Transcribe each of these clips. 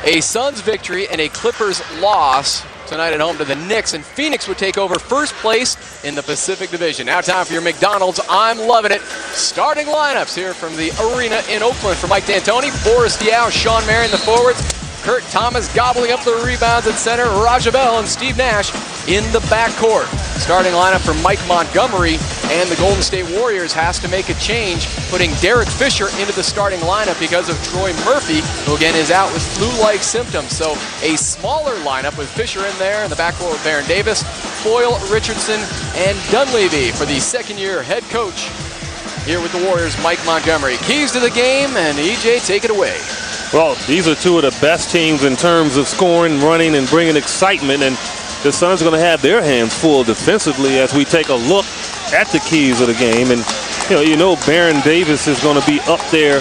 A Suns victory and a Clippers loss tonight at home to the Knicks, and Phoenix would take over first place in the Pacific Division. Now time for your McDonald's I'm Loving It starting lineups here from the arena in Oakland. For Mike D'Antoni, Boris Diaw, Sean Marion, the forwards, Kurt Thomas gobbling up the rebounds at center, Raja Bell and Steve Nash in the backcourt. Starting lineup for Mike Montgomery, and the Golden State Warriors has to make a change, putting Derek Fisher into the starting lineup because of Troy Murphy, who again is out with flu-like symptoms. So a smaller lineup with Fisher in there, in the backcourt with Baron Davis, Foyle, Richardson, and Dunleavy for the second-year head coach. Here with the Warriors, Mike Montgomery. Keys to the game, and EJ, take it away. Well, these are two of the best teams in terms of scoring, running, and bringing excitement, and the Suns are going to have their hands full defensively as we take a look at the keys of the game. And you know Baron Davis is going to be up there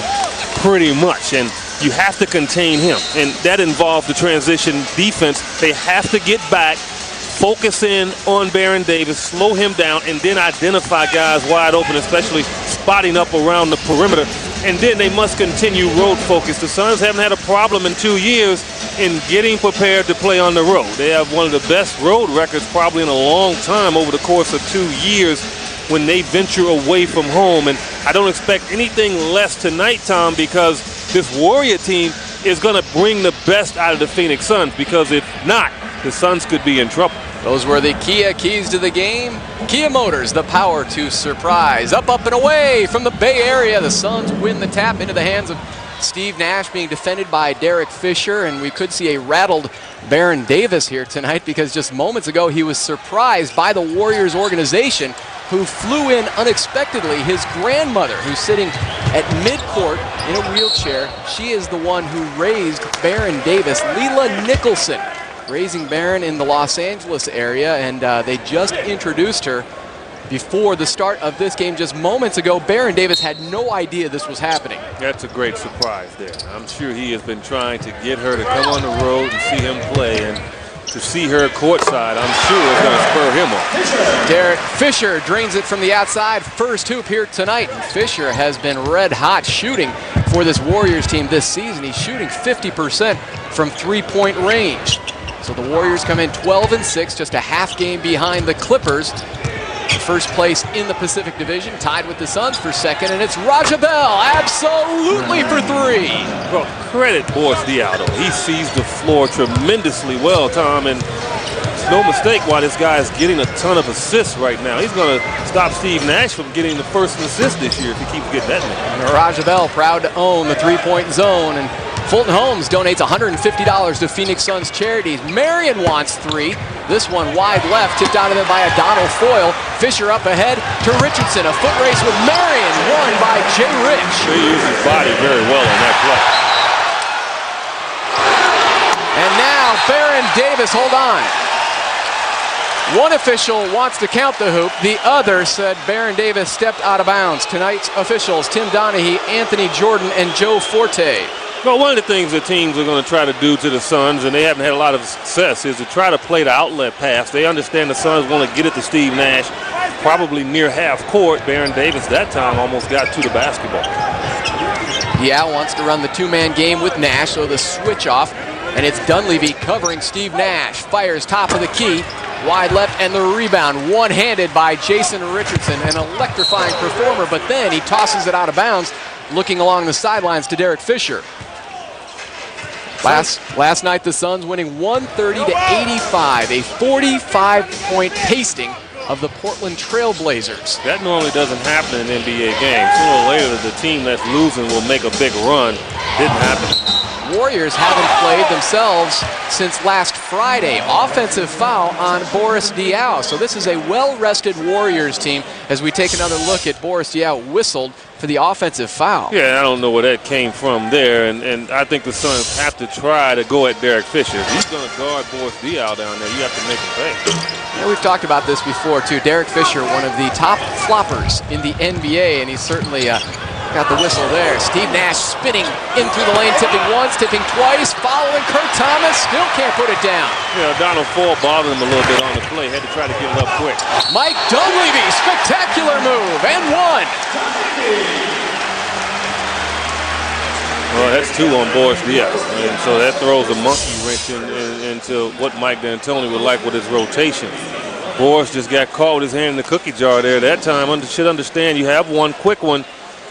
pretty much, and you have to contain him, and that involves the transition defense. They have to get back, focus in on Baron Davis, slow him down, and then identify guys wide open, especially spotting up around the perimeter. And then they must continue road focus. The Suns haven't had a problem in 2 years in getting prepared to play on the road. They have one of the best road records probably in a long time over the course of 2 years when they venture away from home. And I don't expect anything less tonight, Tom, because this Warrior team is going to bring the best out of the Phoenix Suns, because if not, the Suns could be in trouble. Those were the Kia keys to the game. Kia Motors, the power to surprise. Up, up, and away from the Bay Area. The Suns win the tap into the hands of Steve Nash, being defended by Derek Fisher. And we could see a rattled Baron Davis here tonight, because just moments ago he was surprised by the Warriors organization, who flew in unexpectedly. His grandmother, who's sitting at midcourt in a wheelchair, she is the one who raised Baron Davis. Leela Nicholson raising Baron in the Los Angeles area, and they just introduced her before the start of this game just moments ago. Baron Davis had no idea this was happening. That's a great surprise there. I'm sure he has been trying to get her to come on the road and see him play, and to see her courtside, I'm sure it's going to spur him on. Derek Fisher drains it from the outside. First hoop here tonight. Fisher has been red hot shooting for this Warriors team this season. He's shooting 50% from three-point range. So the Warriors come in 12-6, just a half game behind the Clippers. First place in the Pacific Division, tied with the Suns for second, and it's Raja Bell absolutely for three. Well, credit Boris Diaw, though. He sees the floor tremendously well, Tom, and it's no mistake why this guy is getting a ton of assists right now. He's going to stop Steve Nash from getting the first assist this year if he keeps getting that many. And Raja Bell proud to own the three-point zone, and Fulton Holmes donates $150 to Phoenix Suns charities. Marion wants three. This one wide left, tipped out of it by a Donald Foyle. Fisher up ahead to Richardson. A foot race with Marion, won by Jay Rich. He used his body very well on that play. And now Baron Davis, hold on. One official wants to count the hoop. The other said Baron Davis stepped out of bounds. Tonight's officials, Tim Donaghy, Anthony Jordan, and Joe Forte. Well, one of the things the teams are going to try to do to the Suns, and they haven't had a lot of success, is to try to play the outlet pass. They understand the Suns want to get it to Steve Nash, probably near half court. Baron Davis that time almost got to the basketball. Yeah, wants to run the two-man game with Nash, so the switch off, and it's Dunleavy covering Steve Nash. Fires top of the key, wide left, and the rebound one-handed by Jason Richardson, an electrifying performer, but then he tosses it out of bounds, looking along the sidelines to Derek Fisher. Last night, the Suns winning 130-85, a 45-point pasting of the Portland Trail Blazers. That normally doesn't happen in NBA games. Sooner or later, the team that's losing will make a big run. Didn't happen. Warriors haven't played themselves since last Friday. Offensive foul on Boris Diaw. So this is a well-rested Warriors team as we take another look at Boris Diaw whistled for the offensive foul. Yeah, I don't know where that came from there, and I think the Suns have to try to go at Derek Fisher. If he's going to guard Boris Diaw down there, you have to make him pay. Yeah, we've talked about this before, too. Derek Fisher, one of the top floppers in the NBA, and he's certainly got the whistle there. Steve Nash spinning in through the lane, tipping once, tipping twice, following Kurt Thomas, still can't put it down. Yeah, Donald Foyle bothered him a little bit on the play, had to try to get it up quick. Mike Dunleavy, spectacular move, and one. Well, that's 2 on Boris Diaw. And so that throws a monkey wrench into what Mike D'Antoni would like with his rotation. Boris just got caught with his hand in the cookie jar there. That time, should understand you have one quick one.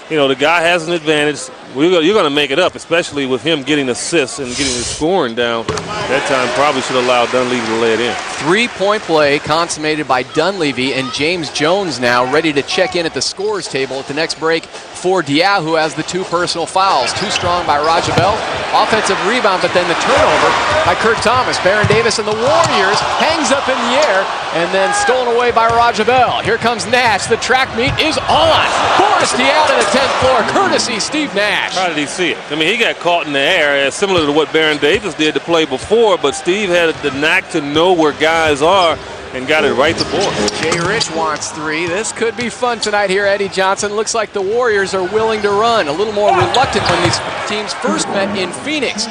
You know, the guy has an advantage. You're going to make it up, especially with him getting assists and getting his scoring down. That time probably should allow Dunleavy to lay it in. 3-point play consummated by Dunleavy, and James Jones now ready to check in at the scorers table at the next break for Diaw, who has the 2 personal fouls. Too strong by Rajabel. Offensive rebound, but then the turnover by Kurt Thomas. Baron Davis and the Warriors hangs up in the air and then stolen away by Rajabel. Here comes Nash. The track meet is on. Boris Diaw to the 10th floor, courtesy Steve Nash. How did he see it? I mean, he got caught in the air, similar to what Baron Davis did to play before, but Steve had the knack to know where guys are and got it right to Boris. Jay Rich wants 3. This could be fun tonight here, Eddie Johnson. Looks like the Warriors are willing to run. A little more reluctant when these teams first met in Phoenix.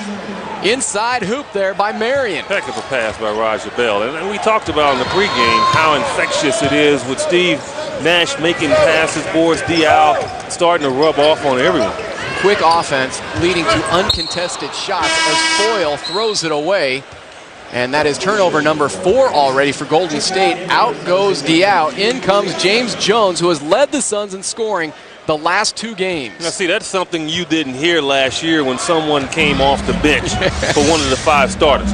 Inside hoop there by Marion. Heck of a pass by Rajabel. And we talked about in the pregame how infectious it is with Steve Nash making passes. Boris Diaw starting to rub off on everyone. Quick offense leading to uncontested shots as Foyle throws it away. And that is turnover number 4 already for Golden State. Out goes Diaw. In comes James Jones, who has led the Suns in scoring the last 2 games. Now, see, that's something you didn't hear last year when someone came off the bench for one of the 5 starters.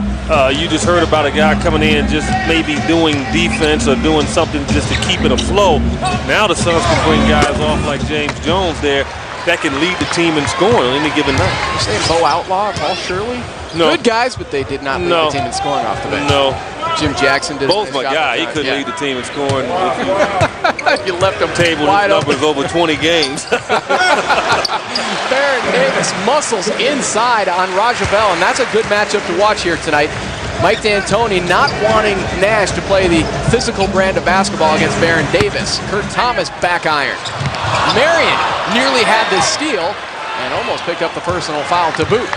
You just heard about a guy coming in just maybe doing defense or doing something just to keep it afloat. Now the Suns can bring guys off like James Jones there that can lead the team in scoring on any given night. You're saying Bo Outlaw, Paul Shirley? No. Good guys, but they did not lead the team in scoring off the bench. No. Jim Jackson did. Bo's my guy. He could lead the team in scoring. You left him table numbers over 20 games. Baron Davis muscles inside on Rajabel, and that's a good matchup to watch here tonight. Mike D'Antoni not wanting Nash to play the physical brand of basketball against Baron Davis. Kurt Thomas back iron. Marion nearly had this steal and almost picked up the personal foul to boot.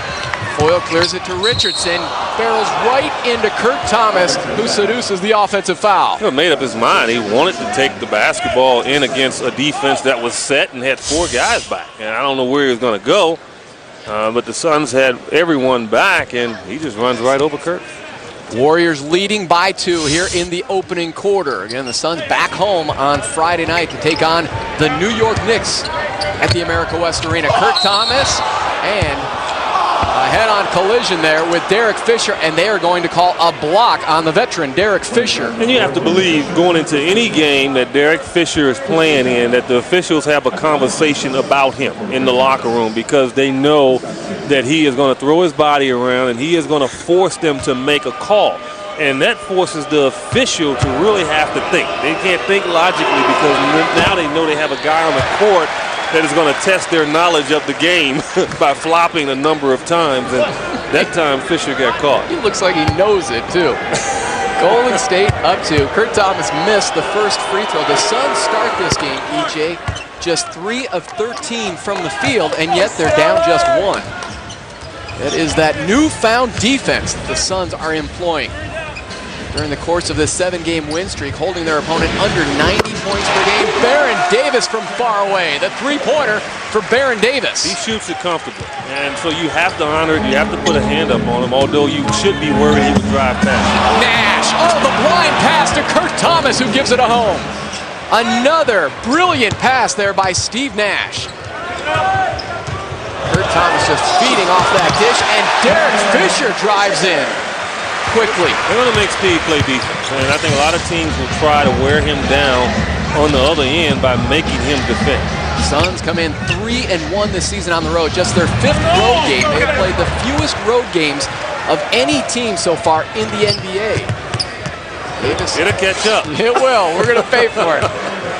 Foyle clears it to Richardson, barrels right into Kurt Thomas, who seduces the offensive foul. He made up his mind. He wanted to take the basketball in against a defense that was set and had 4 guys back. And I don't know where he was going to go, but the Suns had everyone back, and he just runs right over Kurt. Warriors leading by 2 here in the opening quarter. Again, the Suns back home on Friday night to take on the New York Knicks at the America West Arena. Kurt Thomas and a head-on collision there with Derek Fisher, and they are going to call a block on the veteran Derek Fisher. And you have to believe going into any game that Derek Fisher is playing in that the officials have a conversation about him in the locker room, because they know that he is going to throw his body around and he is going to force them to make a call. And that forces the official to really have to think. They can't think logically because now they know they have a guy on the court that is going to test their knowledge of the game by flopping a number of times. And that time Fisher got caught. He looks like he knows it too. Golden State up 2. Kurt Thomas missed the first free throw. The Suns start this game, EJ, just 3 of 13 from the field, and yet they're down just 1. That is that newfound defense that the Suns are employing during the course of this 7-game win streak, holding their opponent under 90 points per game. Baron Davis from far away. The 3-pointer for Baron Davis. He shoots it comfortably, and so you have to honor it. You have to put a hand up on him, although you should be worried he would drive past. Nash, oh, the blind pass to Kurt Thomas, who gives it a home. Another brilliant pass there by Steve Nash. Kurt Thomas just feeding off that dish, and Derek Fisher drives in quickly. They're going to make Steve play defense, and I think a lot of teams will try to wear him down on the other end by making him defend. Suns come in 3-1 this season on the road, just their 5th road game. They have played the fewest road games of any team so far in the NBA. Davis, it'll catch up. It will. We're going to pay for it.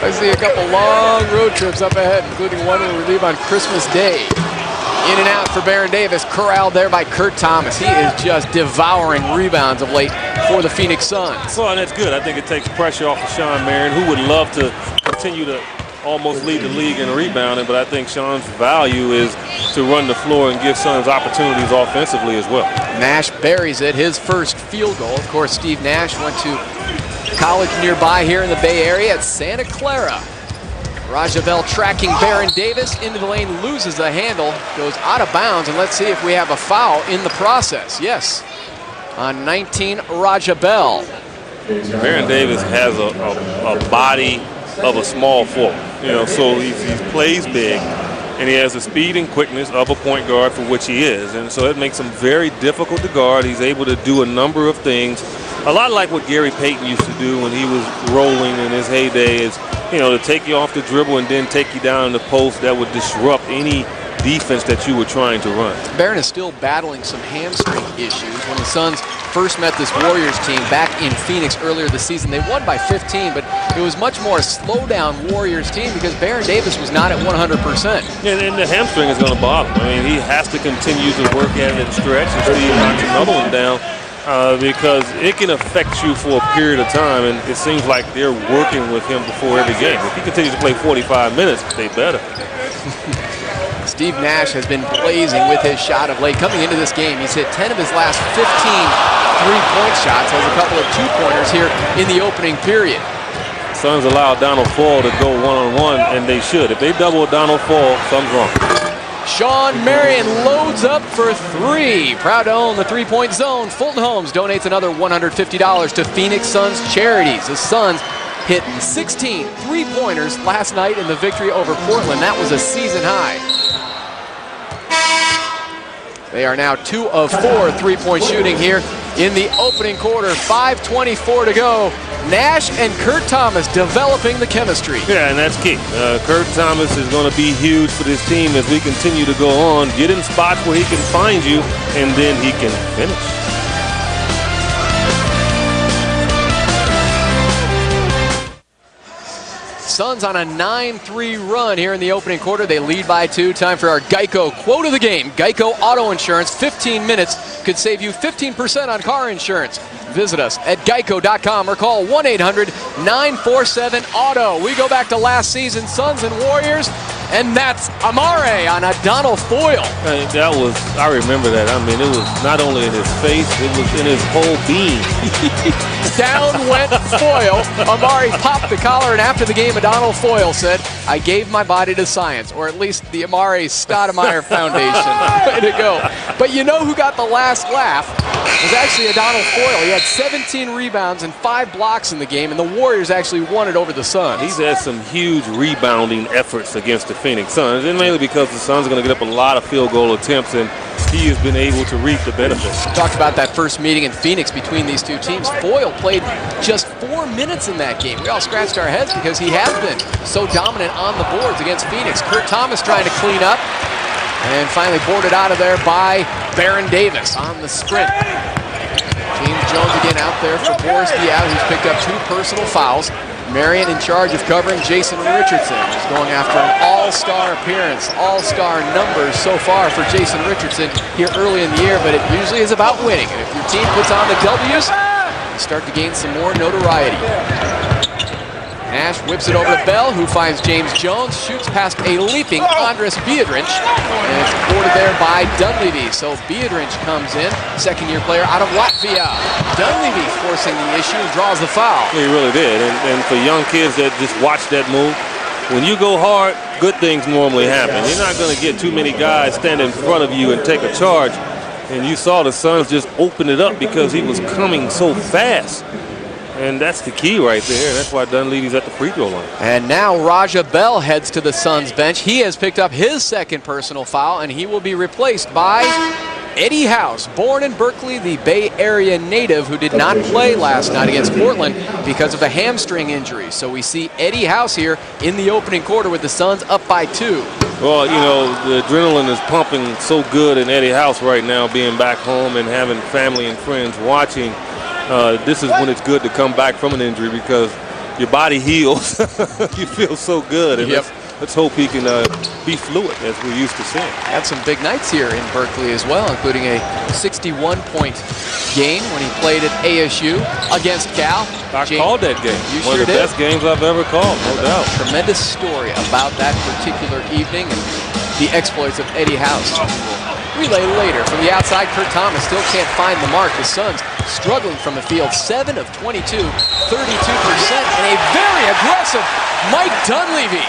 I see a couple long road trips up ahead, including one when we leave on Christmas Day. In and out for Baron Davis, corralled there by Kurt Thomas. He is just devouring rebounds of late for the Phoenix Suns. Well, and that's good. I think it takes pressure off of Sean Marion, who would love to continue to almost lead the league in rebounding, but I think Sean's value is to run the floor and give Suns opportunities offensively as well. Nash buries it, his first field goal. Of course, Steve Nash went to college nearby here in the Bay Area at Santa Clara. Raja Bell tracking Baron Davis into the lane, loses the handle, goes out of bounds, and let's see if we have a foul in the process. Yes, on 19, Raja Bell. Baron Davis has a body of a small forward, so he plays big, and he has the speed and quickness of a point guard, for which he is, and so it makes him very difficult to guard. He's able to do a number of things, a lot like what Gary Payton used to do when he was rolling in his heyday, is to take you off the dribble and then take you down the post. That would disrupt any defense that you were trying to run. Baron is still battling some hamstring issues. When the Suns first met this Warriors team back in Phoenix earlier this season, they won by 15, but it was much more a slow-down Warriors team because Baron Davis was not at 100%. And the hamstring is going to bother him. I mean, he has to continue to work at it and stretch, and Steve knocks another one down because it can affect you for a period of time, and it seems like they're working with him before every game. If he continues to play 45 minutes, they better. Steve Nash has been blazing with his shot of late. Coming into this game, he's hit 10 of his last 15 three-point shots. Has a couple of two-pointers here in the opening period. Suns allow Donald Fall to go one-on-one, and they should. If they double Donald Fall, something's wrong. Sean Marion loads up for three. Proud to own the three-point zone. Fulton Homes donates another $150 to Phoenix Suns charities. The Suns hit 16 three-pointers last night in the victory over Portland. That was a season high. They are now 2 of 4 three-point shooting here in the opening quarter. 5:24 to go. Nash and Kurt Thomas developing the chemistry. Yeah, and that's key. Kurt Thomas is going to be huge for this team as we continue to go on. Get in spots where he can find you, and then he can finish. Suns on a 9-3 run here in the opening quarter. They lead by 2. Time for our Geico quote of the game. Geico Auto Insurance, 15 minutes could save you 15% on car insurance. Visit us at geico.com or call 1-800-947-AUTO. We go back to last season, Suns and Warriors, and that's Amare on a Donald foil. I remember that. I mean, it was not only in his face, it was in his whole being. Down went Foyle. Amare popped the collar, and after the game, Donald Foyle said, "I gave my body to science," or at least the Amare Stoudemire Foundation. Way to go. But you know who got the last laugh? It was actually Donald Foyle. He had 17 rebounds and 5 blocks in the game, and the Warriors actually won it over the Suns. He's had some huge rebounding efforts against the Phoenix Suns, and mainly because the Suns are going to get up a lot of field goal attempts, and he has been able to reap the benefits. We talked about that first meeting in Phoenix between these two teams. Foyle played just 4 minutes in that game. We all scratched our heads because he has been so dominant on the boards against Phoenix. Kurt Thomas trying to clean up, and finally boarded out of there by Baron Davis on the sprint. James Jones again out there for Boris Diaw, who's picked up 2 personal fouls. Marion in charge of covering Jason Richardson, who's going after an all-star appearance, all-star numbers so far for Jason Richardson here early in the year, but it usually is about winning. And if your team puts on the W's, you start to gain some more notoriety. Nash whips it over to Bell, who finds James Jones, shoots past a leaping Andres Biedrins, and it's boarded there by Dunleavy. So Biedrins comes in, second-year player out of Latvia. Dunleavy forcing the issue and draws the foul. He really did, and for young kids that just watch that move, when you go hard, good things normally happen. You're not going to get too many guys stand in front of you and take a charge, and you saw the Suns just open it up because he was coming so fast. And that's the key right there. That's why Dunleavy's at the free throw line. And now Raja Bell heads to the Suns bench. He has picked up his second personal foul, and he will be replaced by Eddie House, born in Berkeley, the Bay Area native who did not play last night against Portland because of a hamstring injury. So we see Eddie House here in the opening quarter with the Suns up by 2. Well, the adrenaline is pumping so good in Eddie House right now, being back home and having family and friends watching. This is when it's good to come back from an injury because your body heals. You feel so good. And let's hope he can be fluid as we're used to seeing. Had some big nights here in Berkeley as well, including a 61-point game when he played at ASU against Cal. I called that game. You One of the best games I've ever called, no doubt. Tremendous story about that particular evening and the exploits of Eddie House. Relay later from the outside. Kurt Thomas still can't find the mark. The Suns struggling from the field. 7 of 22, 32%, and a very aggressive Mike Dunleavy.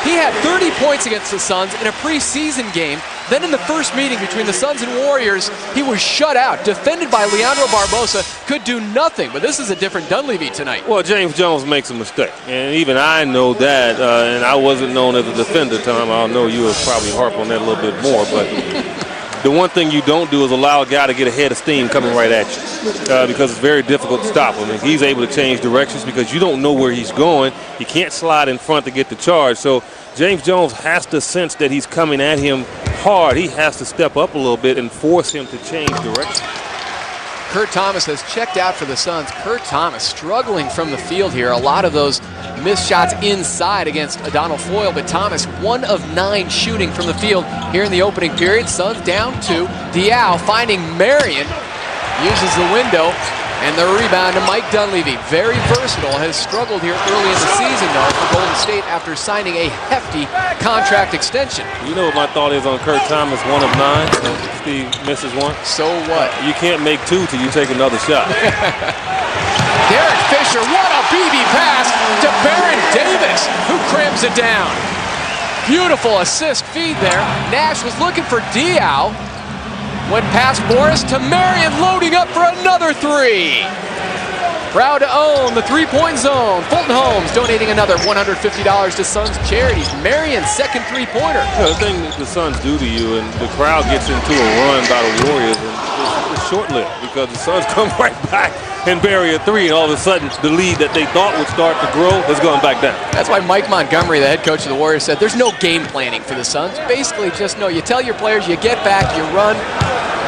He had 30 points against the Suns in a preseason game. Then in the first meeting between the Suns and Warriors, he was shut out. Defended by Leandro Barbosa, could do nothing. But this is a different Dunleavy tonight. Well, James Jones makes a mistake. And even I know that. And I wasn't known as a defender, Tom. I know you would probably harp on that a little bit more. But the one thing you don't do is allow a guy to get a head of steam coming right at you because it's very difficult to stop him. And he's able to change directions because you don't know where he's going. He can't slide in front to get the charge. So James Jones has to sense that he's coming at him hard. He has to step up a little bit and force him to change direction. Kurt Thomas has checked out for the Suns. Kurt Thomas struggling from the field here. A lot of those missed shots inside against Adonal Foyle, but Thomas 1 of 9 shooting from the field here in the opening period. Suns down 2. Diaw finding Marion, uses the window, and the rebound to Mike Dunleavy. Very versatile, has struggled here early in the season though for Golden State after signing a hefty contract extension. You know what my thought is on Kurt Thomas, 1 of 9. Steve misses 1. So what? You can't make 2 till you take another shot. Derek Fisher, what a BB pass to Baron Davis, who crams it down. Beautiful assist feed there. Nash was looking for Diaw. Went past Boris to Marion, loading up for another 3. Proud to own the three-point zone. Fulton Holmes donating another $150 to Suns charities. Marion's second three-pointer. Yeah, the thing that the Suns do to you, and the crowd gets into a run by the Warriors, and it's short-lived because the Suns come right back and bury a 3, and all of a sudden the lead that they thought would start to grow has gone back down. That's why Mike Montgomery, the head coach of the Warriors, said there's no game planning for the Suns. Basically, just know you tell your players you get back, you run.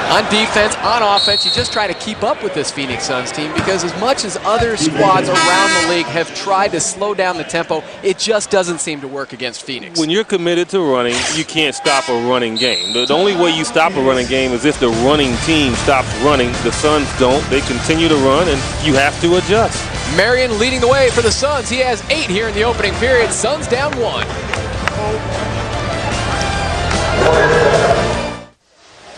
On defense, on offense, you just try to keep up with this Phoenix Suns team because as much as other squads around the league have tried to slow down the tempo, it just doesn't seem to work against Phoenix. When you're committed to running, you can't stop a running game. The only way you stop a running game is if the running team stops running. The Suns don't. They continue to run, and you have to adjust. Marion leading the way for the Suns. He has 8 here in the opening period. Suns down 1.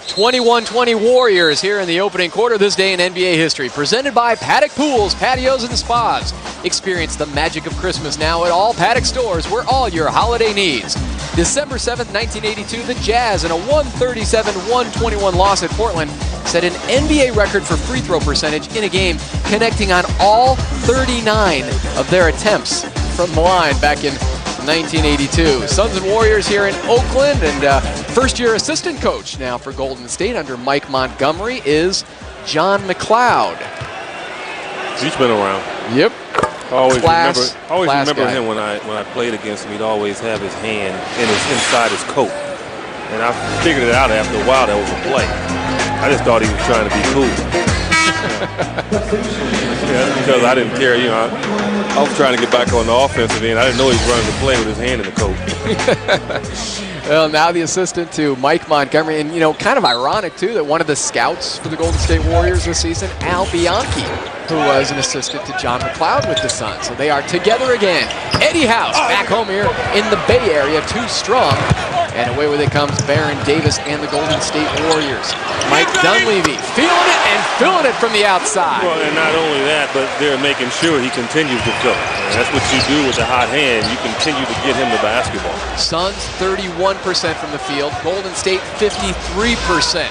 21-20 Warriors here in the opening quarter this day in NBA history. Presented by Paddock Pools, Patios, and Spas. Experience the magic of Christmas now at all Paddock stores for all your holiday needs. December 7th, 1982, the Jazz in a 137-121 loss at Portland set an NBA record for free throw percentage in a game, connecting on all 39 of their attempts from the line back in 1982. Suns and Warriors here in Oakland, and first-year assistant coach now for Golden State under Mike Montgomery is John McLeod. He's been around. Yep. Always remember guy. him when I played against him. He'd always have his hand inside his coat, and I figured it out after a while that was a play. I just thought he was trying to be cool. Yeah, because I didn't care, you know. I was trying to get back on the offensive end. I didn't know he was running the play with his hand in the coat. Well, now the assistant to Mike Montgomery, and you know, kind of ironic too that one of the scouts for the Golden State Warriors this season, Al Bianchi, who was an assistant to John McLeod with the Suns. So they are together again. Eddie House back home here in the Bay Area, 2 strong. And away with it comes Baron Davis and the Golden State Warriors. Mike Dunleavy feeling it and filling it from the outside. Well, and not only that, but they're making sure he continues to fill it. And that's what you do with the hot hand. You continue to get him the basketball. Suns 31% from the field. Golden State 53%.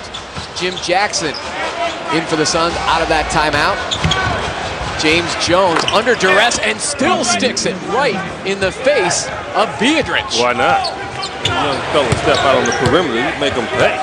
Jim Jackson in for the Suns out of that timeout. James Jones under duress and still sticks it right in the face of Beatrice. Why not? Young fella step out on the perimeter, you make him pay.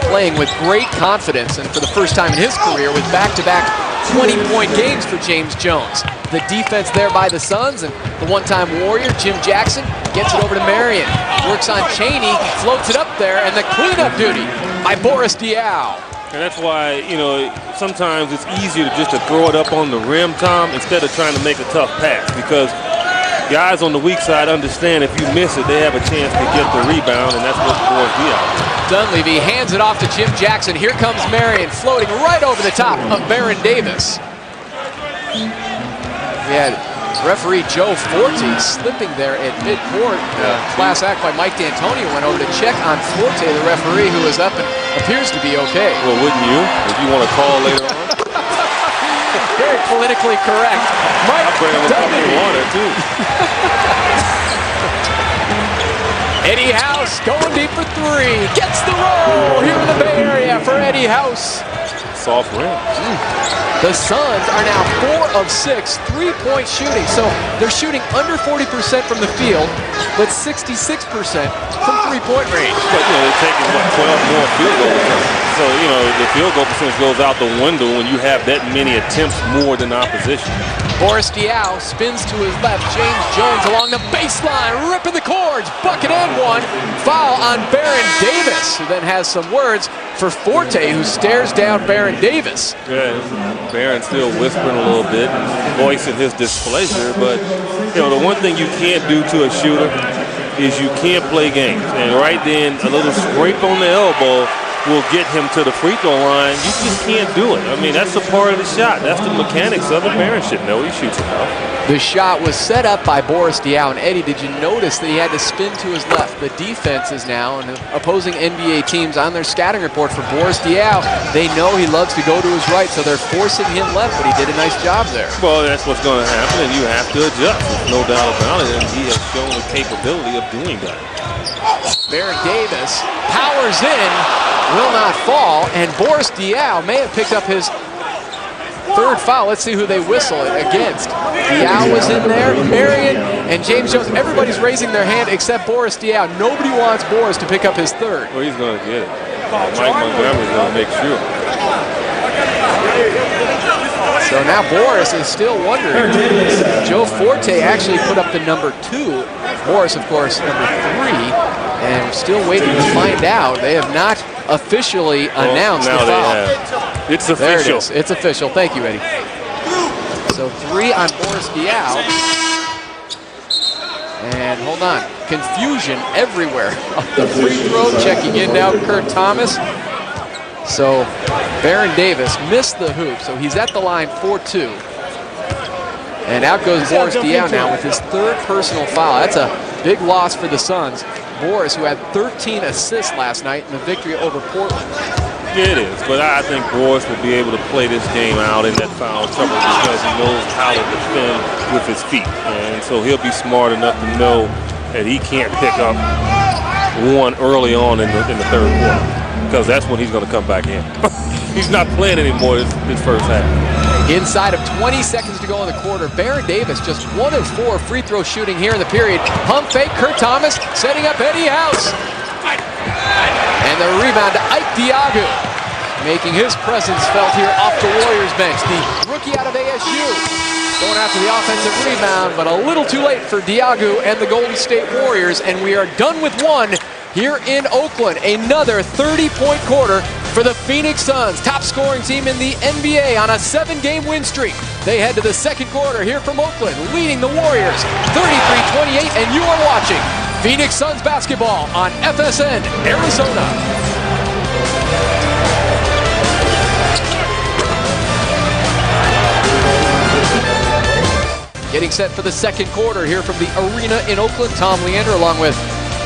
Playing with great confidence, and for the first time in his career with back-to-back 20-point games for James Jones. The defense there by the Suns, and the one-time Warrior, Jim Jackson, gets it over to Marion. Works on Chaney, floats it up there, and the cleanup duty by Boris Diaw. And that's why, you know, sometimes it's easier just to throw it up on the rim, Tom, instead of trying to make a tough pass, because guys on the weak side understand if you miss it, they have a chance to get the rebound, and that's what Boris Diaw did. Dunleavy hands it off to Jim Jackson. Here comes Marion, floating right over the top of Baron Davis. We had referee Joe Forte slipping there at midcourt. Class act by Mike D'Antonio went over to check on Forte, the referee, who is up and appears to be okay. Well, wouldn't you, if you want to call later on? Very politically correct. Mike I'll bring him a cup of water, too. Eddie House going deep for three. Gets the roll here in the Bay Area for Eddie House. Soft rim. The Suns are now 4 of 6 3-point shooting. So they're shooting under 40% from the field, but 66% from three-point range. But, they're taking, 12 more field goals. So, the field goal percentage goes out the window when you have that many attempts more than opposition. Boris Diaw spins to his left. James Jones along the baseline, ripping the cords. Bucket and one. Foul on Baron Davis, who then has some words for Forte, who stares down Baron Davis. Yeah, Baron still whispering a little bit, voicing his displeasure. But, the one thing you can't do to a shooter is you can't play games. And right then, a little scrape on the elbow will get him to the free throw line. You just can't do it. I mean, that's a part of the shot. That's the mechanics of it. Baron should know he shoots it out. The shot was set up by Boris Diaw. And Eddie, did you notice that he had to spin to his left? The defense is now, and the opposing NBA teams on their scouting report for Boris Diaw, they know he loves to go to his right, so they're forcing him left, but he did a nice job there. Well, that's what's going to happen, and you have to adjust. There's no doubt about it, and he has shown the capability of doing that. Baron Davis powers in, will not fall, and Boris Diaw may have picked up his third foul. Let's see who they whistle it against. Diaw was in there, Marion, and James Jones. Everybody's raising their hand except Boris Diaw. Nobody wants Boris to pick up his third. Well, he's going to get it. Mike Montgomery's going to make sure. So now Boris is still wondering. Joe Forte actually put up the number 2. Boris, of course, number 3. And we're still waiting to find out. They have not officially announced the foul. They have. It's official. There it is. It's official. Thank you, Eddie. So 3 on Boris Diaw. And hold on. Confusion everywhere. The free throw checking in now, Kurt Thomas. So Baron Davis missed the hoop, so he's at the line 4-2. And out goes Boris Diaw now with his third personal foul. That's a big loss for the Suns. Boris, who had 13 assists last night in the victory over Portland. Yeah, it is, but I think Boris will be able to play this game out in that foul trouble because he knows how to defend with his feet. And so he'll be smart enough to know that he can't pick up one early on in the third quarter, because that's when he's going to come back in. He's not playing anymore this first half. Inside of 20 seconds to go in the quarter, Baron Davis just 1 of 4 free throw shooting here in the period. Pump fake, Kurt Thomas setting up Eddie House. And the rebound to Ike Diaw, making his presence felt here off the Warriors bench. The rookie out of ASU going after the offensive rebound, but a little too late for Diaw and the Golden State Warriors. And we are done with one here in Oakland. Another 30-point quarter for the Phoenix Suns, top scoring team in the NBA on a 7-game win streak. They head to the second quarter here from Oakland, leading the Warriors 33-28, and you are watching Phoenix Suns basketball on FSN Arizona. Getting set for the second quarter here from the arena in Oakland. Tom Leander along with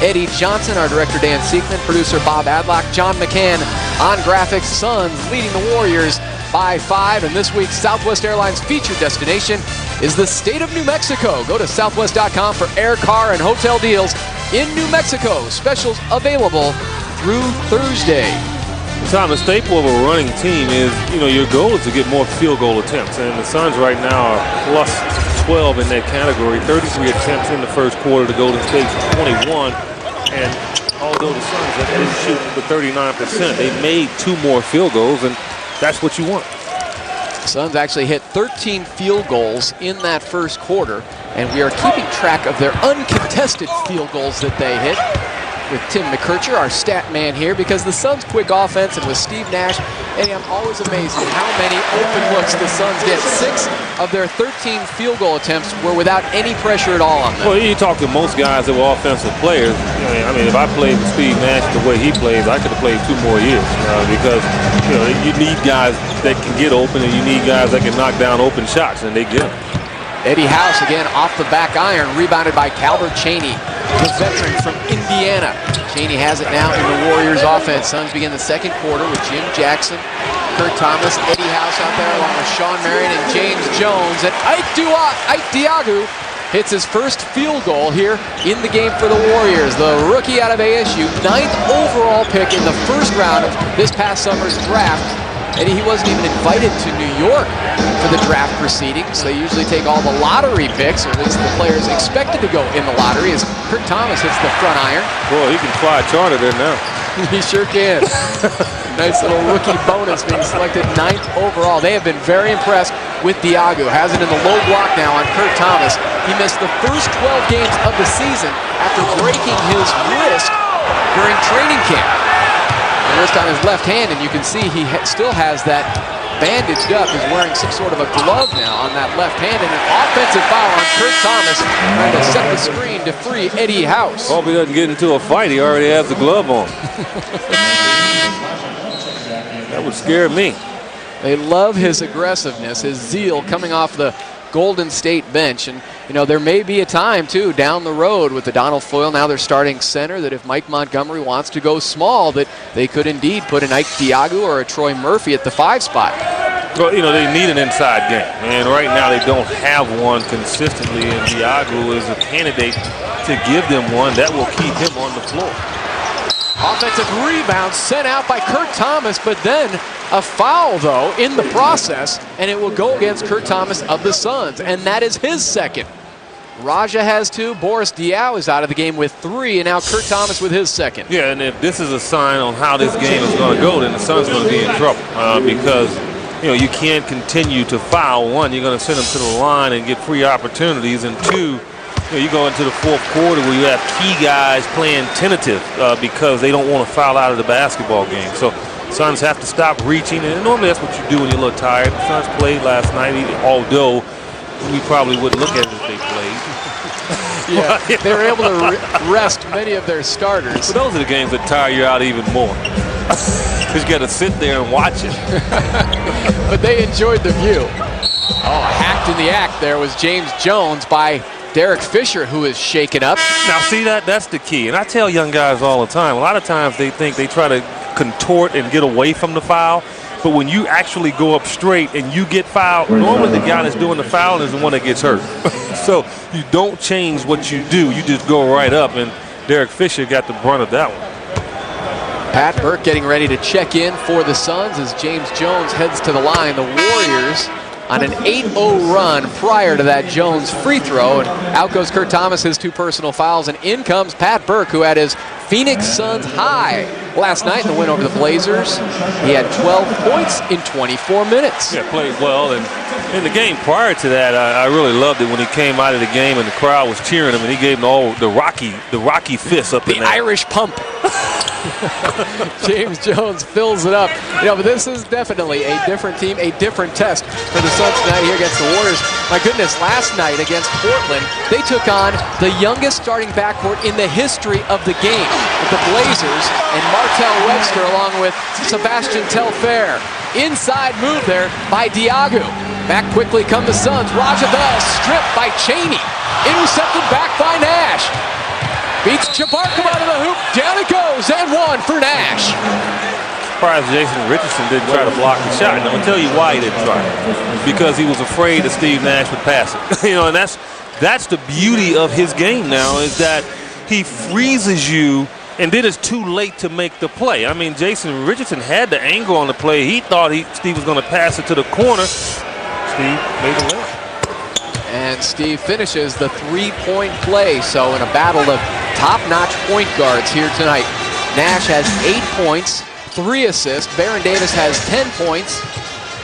Eddie Johnson, our director Dan Siekman, producer Bob Adlock, John McCann on graphics. Suns leading the Warriors by 5, and this week's Southwest Airlines featured destination is the state of New Mexico. Go to southwest.com for air, car, and hotel deals in New Mexico. Specials available through Thursday. Tom, the staple of a running team is, your goal is to get more field goal attempts, and the Suns right now are plus 12 in that category. 33 attempts in the first quarter to Golden State's 21. And although the Suns didn't shoot for 39%, they made 2 more field goals, and that's what you want. Suns actually hit 13 field goals in that first quarter, and we are keeping track of their uncontested field goals that they hit with Tim McKercher, our stat man here, because the Suns' quick offense, and with Steve Nash, and I'm always amazed at how many open looks the Suns get. 6 of their 13 field goal attempts were without any pressure at all on them. Well, you talk to most guys that were offensive players. I mean, if I played with Steve Nash the way he plays, I could have played 2 more years because you need guys that can get open, and you need guys that can knock down open shots, and they get them. Eddie House again off the back iron, rebounded by Calvert Chaney, the veteran from Indiana. Chaney has it now in the Warriors offense. Suns begin the second quarter with Jim Jackson, Kurt Thomas, Eddie House out there along with Sean Marion and James Jones. And Ike Diaw hits his first field goal here in the game for the Warriors. The rookie out of ASU, 9th overall pick in the first round of this past summer's draft. And he wasn't even invited to New York for the draft proceedings. They usually take all the lottery picks, or at least the players expected to go in the lottery, as Kurt Thomas hits the front iron. Boy, he can fly a charter there now. He sure can. Nice little rookie bonus being selected 9th overall. They have been very impressed with Diaw. Has it in the low block now on Kurt Thomas. He missed the first 12 games of the season after breaking his wrist during training camp. The wrist on his left hand, and you can see he still has that bandaged up. He's wearing some sort of a glove now on that left hand, and an offensive foul on Kurt Thomas, trying to set the screen to free Eddie House. Hope he doesn't get into a fight. He already has the glove on. That would scare me. They love his aggressiveness, his zeal coming off the Golden State bench. And, you know, there may be a time, too, down the road with the Donald Foyle, now they're starting center, that if Mike Montgomery wants to go small, that they could indeed put an Ike Diaw or a Troy Murphy at the 5 spot. Well, you know, they need an inside game. And right now they don't have one consistently, and Diaw is a candidate to give them one that will keep him on the floor. Offensive rebound sent out by Kurt Thomas, but then a foul, though, in the process, and it will go against Kurt Thomas of the Suns, and that is his second. Raja has 2, Boris Diaw is out of the game with 3, and now Kurt Thomas with his second. Yeah, and if this is a sign on how this game is going to go, then the Suns are going to be in trouble because, you know, you can't continue to foul. 1, you're going to send them to the line and get free opportunities, and 2, you go into the 4th quarter where you have key guys playing tentative because they don't want to foul out of the basketball game. So Suns have to stop reaching, and normally that's what you do when you're a little tired. The Suns played last night, although we probably wouldn't look at it if they played. Yeah, they were able to rest many of their starters. But those are the games that tire you out even more. Because you got to sit there and watch it. But they enjoyed the view. Oh, hacked in the act there was James Jones by Derek Fisher, who is shaken up. Now, see, that's the key. And I tell young guys all the time, a lot of times they think they try to contort and get away from the foul. But when you actually go up straight and you get fouled, normally the guy that's doing the foul is the one that gets hurt. So you don't change what you do. You just go right up, and Derek Fisher got the brunt of that one. Pat Burke getting ready to check in for the Suns as James Jones heads to the line. The Warriors on an 8-0 run prior to that Jones free throw. And out goes Kurt Thomas, his 2 personal fouls. And in comes Pat Burke, who had his Phoenix Suns high last night in the win over the Blazers. He had 12 points in 24 minutes. Yeah, played well. And in the game prior to that, I really loved it when he came out of the game and the crowd was cheering him, and he gave them all the Rocky fist up in there. The Irish pump. James Jones fills it up. You know, but this is definitely a different team, a different test for the Suns tonight here against the Warriors. My goodness, last night against Portland, they took on the youngest starting backcourt in the history of the game with the Blazers and Martell Webster along with Sebastian Telfair. Inside move there by Diaw. Back quickly come the Suns. Raja Bell stripped by Chaney. Intercepted back by Nash. Beats Jabbar, come out of the hoop. Down it goes, and 1 for Nash. Surprised Jason Richardson didn't try to block the shot. And I'm going to tell you why he didn't try. Because he was afraid that Steve Nash would pass it. You know, and that's the beauty of his game now, is that he freezes you, and then it's too late to make the play. I mean, Jason Richardson had the angle on the play. He thought Steve was going to pass it to the corner. Steve made the layup. And Steve finishes the 3-point play. So in a battle of top-notch point guards here tonight, Nash has 8 points, 3 assists. Baron Davis has 10 points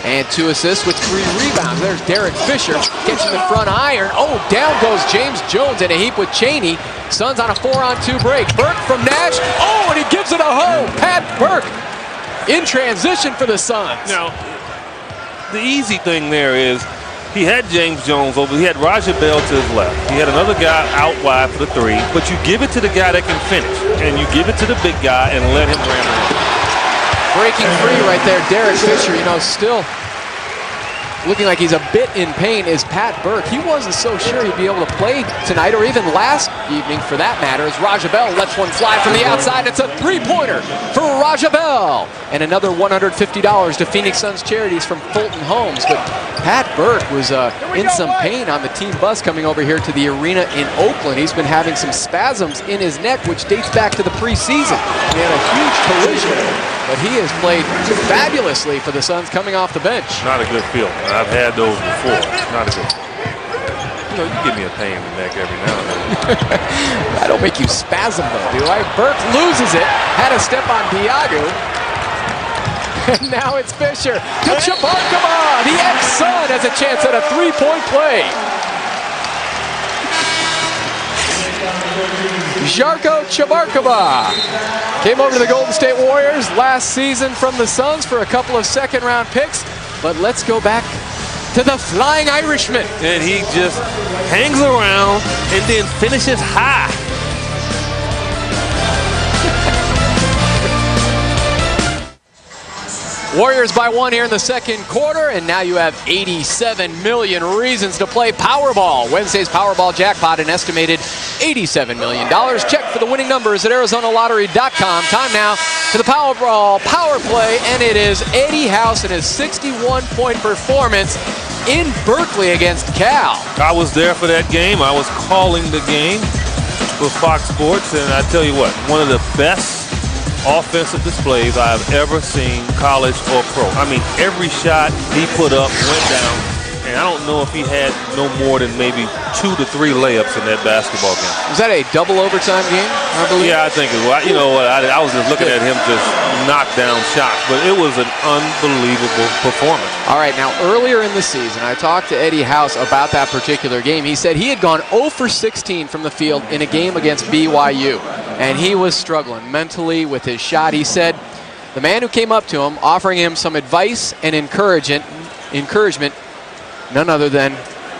and 2 assists with 3 rebounds. There's Derek Fisher catching the front iron. Oh, down goes James Jones in a heap with Chaney. Suns on a 4-on-2 break. Burke from Nash. Oh, and he gives it a home. Pat Burke in transition for the Suns. Now, the easy thing there is he had James Jones over. He had Raja Bell to his left. He had another guy out wide for the 3. But you give it to the guy that can finish. And you give it to the big guy and let him ram around. Breaking free right there, Derek Fisher, you know, still looking like he's a bit in pain is Pat Burke. He wasn't so sure he'd be able to play tonight or even last evening for that matter, as Raja Bell lets one fly from the outside. It's a three-pointer for Raja Bell. And another $150 to Phoenix Suns Charities from Fulton Homes. But Pat Burke was in some pain on the team bus coming over here to the arena in Oakland. He's been having some spasms in his neck, which dates back to the preseason. He had a huge collision, but he has played fabulously for the Suns coming off the bench. Not a good feeling. I've had those before. Not a good feeling. You know, you give me a pain in the neck every now and then. I don't make you spasm though, do I? Burke loses it. Had a step on Diago. And now it's Fisher to Chabarkova. The ex-Sun has a chance at a three-point play. Žarko Chabarkova came over to the Golden State Warriors last season from the Suns for a couple of second-round picks. But let's go back to the Flying Irishman. And he just hangs around and then finishes high. Warriors by one here in the second quarter, and now you have 87 million reasons to play Powerball. Wednesday's Powerball jackpot, an estimated $87 million. Check for the winning numbers at ArizonaLottery.com. Time now for the Powerball Power Play, and it is Eddie House and his 61-point performance in Berkeley against Cal. I was there for that game. I was calling the game for Fox Sports, and I tell you what, one of the best offensive displays I have ever seen, college or pro. I mean, every shot he put up went down, and I don't know if he had no more than maybe 2 to 3 layups in that basketball game. Was that a double overtime game, I believe? Yeah, I think it was. You know what, I was just looking at him just knock down shots, but it was an unbelievable performance. All right, now earlier in the season, I talked to Eddie House about that particular game. He said he had gone 0 for 16 from the field in a game against BYU. And he was struggling mentally with his shot. He said the man who came up to him offering him some advice and encouragement, none other than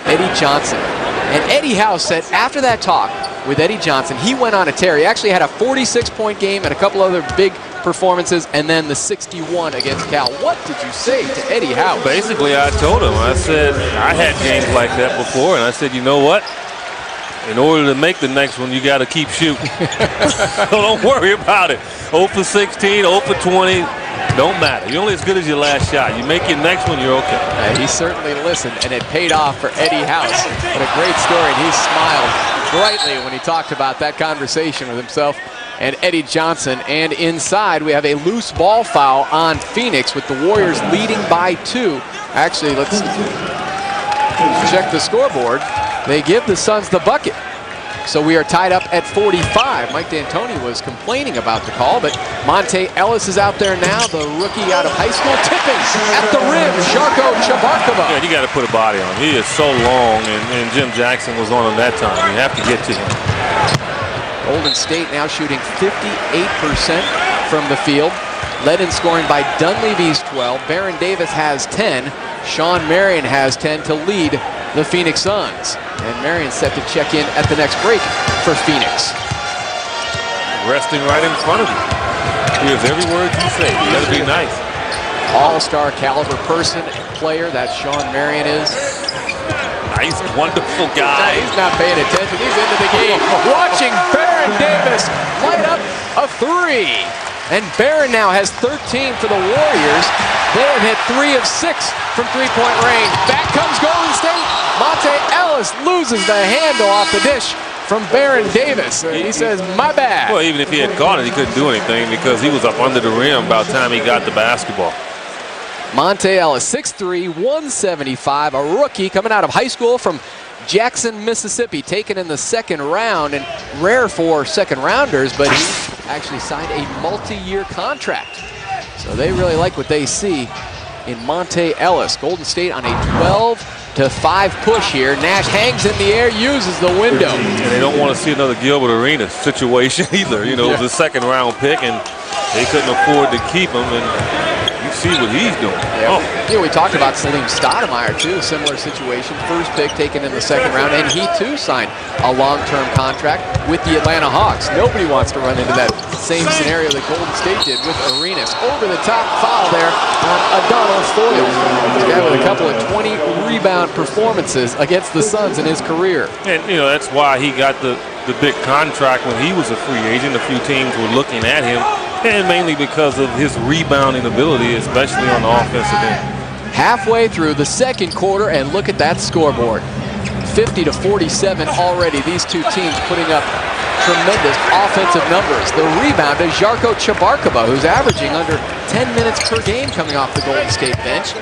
Eddie Johnson. And Eddie House said after that talk with Eddie Johnson, he went on a tear. He actually had a 46-point game and a couple other big performances, and then the 61 against Cal. What did you say to Eddie House? Basically, I told him, I said, I had games like that before, and I said, you know what? In order to make the next one, you got to keep shooting. So don't worry about it. 0 for 16, 0 for 20, don't matter. You're only as good as your last shot. You make your next one, you're okay. He certainly listened, and it paid off for Eddie House. What a great story, and he smiled brightly when he talked about that conversation with himself and Eddie Johnson. And inside, we have a loose ball foul on Phoenix with the Warriors leading by 2. Actually, let's check the scoreboard. They give the Suns the bucket. So we are tied up at 45. Mike D'Antoni was complaining about the call, but Monte Ellis is out there now, the rookie out of high school, tipping at the rim, Žarko Chabarkova. Yeah, you got to put a body on him. He is so long, and Jim Jackson was on him that time. You have to get to him. Golden State now shooting 58% from the field, led in scoring by Dunleavy's 12. Baron Davis has 10. Sean Marion has 10 to lead the Phoenix Suns. And Marion set to check in at the next break for Phoenix. Resting right in front of you. Here's every word you say. You gotta be nice. All-star caliber person, player that Sean Marion is. Nice, wonderful guy. He's not paying attention. He's into the game. Watching Baron Davis light up a 3. And Baron now has 13 for the Warriors. They have hit 3 of 6 from three-point range. Back comes Golden State. Monte Ellis loses the handle off the dish from Baron Davis. He says, my bad. Well, even if he had caught it, he couldn't do anything because he was up under the rim by the time he got the basketball. Monte Ellis, 6'3", 175, a rookie coming out of high school from Jackson, Mississippi, taken in the second round, and rare for second-rounders, but he actually signed a multi-year contract. So they really like what they see in Monte Ellis. Golden State on a 12-5 push here. Nash hangs in the air, uses the window. And they don't want to see another Gilbert Arenas situation either. You know, it was a second-round pick, and they couldn't afford to keep him. And you see what he's doing. Yeah, we talked about Salim Stoudemire, too. Similar situation. First pick taken in the second round, and he, too, signed a long-term contract with the Atlanta Hawks. Nobody wants to run into that same scenario that Golden State did with Arenas. Over the top foul there on Adonal Foyle. guy with a couple of 20-rebound performances against the Suns in his career. And, that's why he got the big contract when he was a free agent. A few teams were looking at him, and mainly because of his rebounding ability, especially on the offensive end. Halfway through the second quarter, and look at that scoreboard. 50-47 already. These two teams putting up tremendous offensive numbers. The rebound is Žarko Čabarkova, who's averaging under 10 minutes per game coming off the Golden State bench,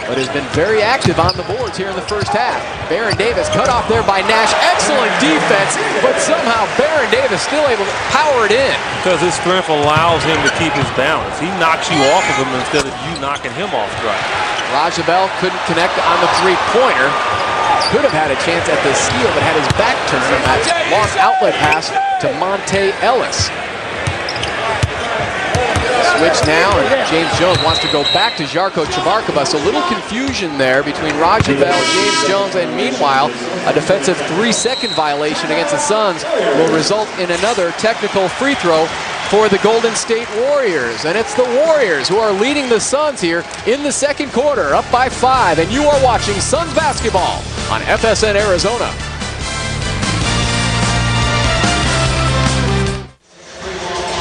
but has been very active on the boards here in the first half. Baron Davis cut off there by Nash. Excellent defense, but somehow Baron Davis still able to power it in. Because his strength allows him to keep his balance. He knocks you off of him instead of you knocking him off stride. Rajabel couldn't connect on the three-pointer. Could have had a chance at the steal, but had his back turned on that long outlet pass to Monte Ellis. Switch now, and James Jones wants to go back to Žarko Čabarkova. So a little confusion there between Rajabel, James Jones, and meanwhile, a defensive 3-second violation against the Suns will result in another technical free throw for the Golden State Warriors. And it's the Warriors who are leading the Suns here in the second quarter, up by 5. And you are watching Suns basketball on FSN Arizona.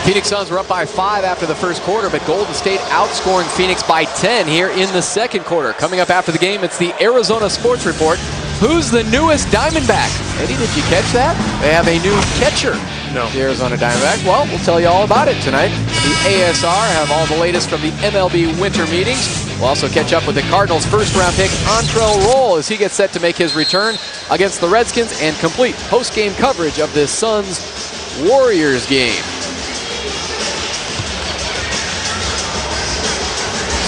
Phoenix Suns were up by 5 after the first quarter, but Golden State outscoring Phoenix by 10 here in the second quarter. Coming up after the game, it's the Arizona Sports Report. Who's the newest Diamondback? Eddie, did you catch that? They have a new catcher. No. The Arizona Diamondbacks. Well, we'll tell you all about it tonight. The ASR have all the latest from the MLB winter meetings. We'll also catch up with the Cardinals' first-round pick, Antrel Rolle, as he gets set to make his return against the Redskins, and complete post-game coverage of this Suns-Warriors game.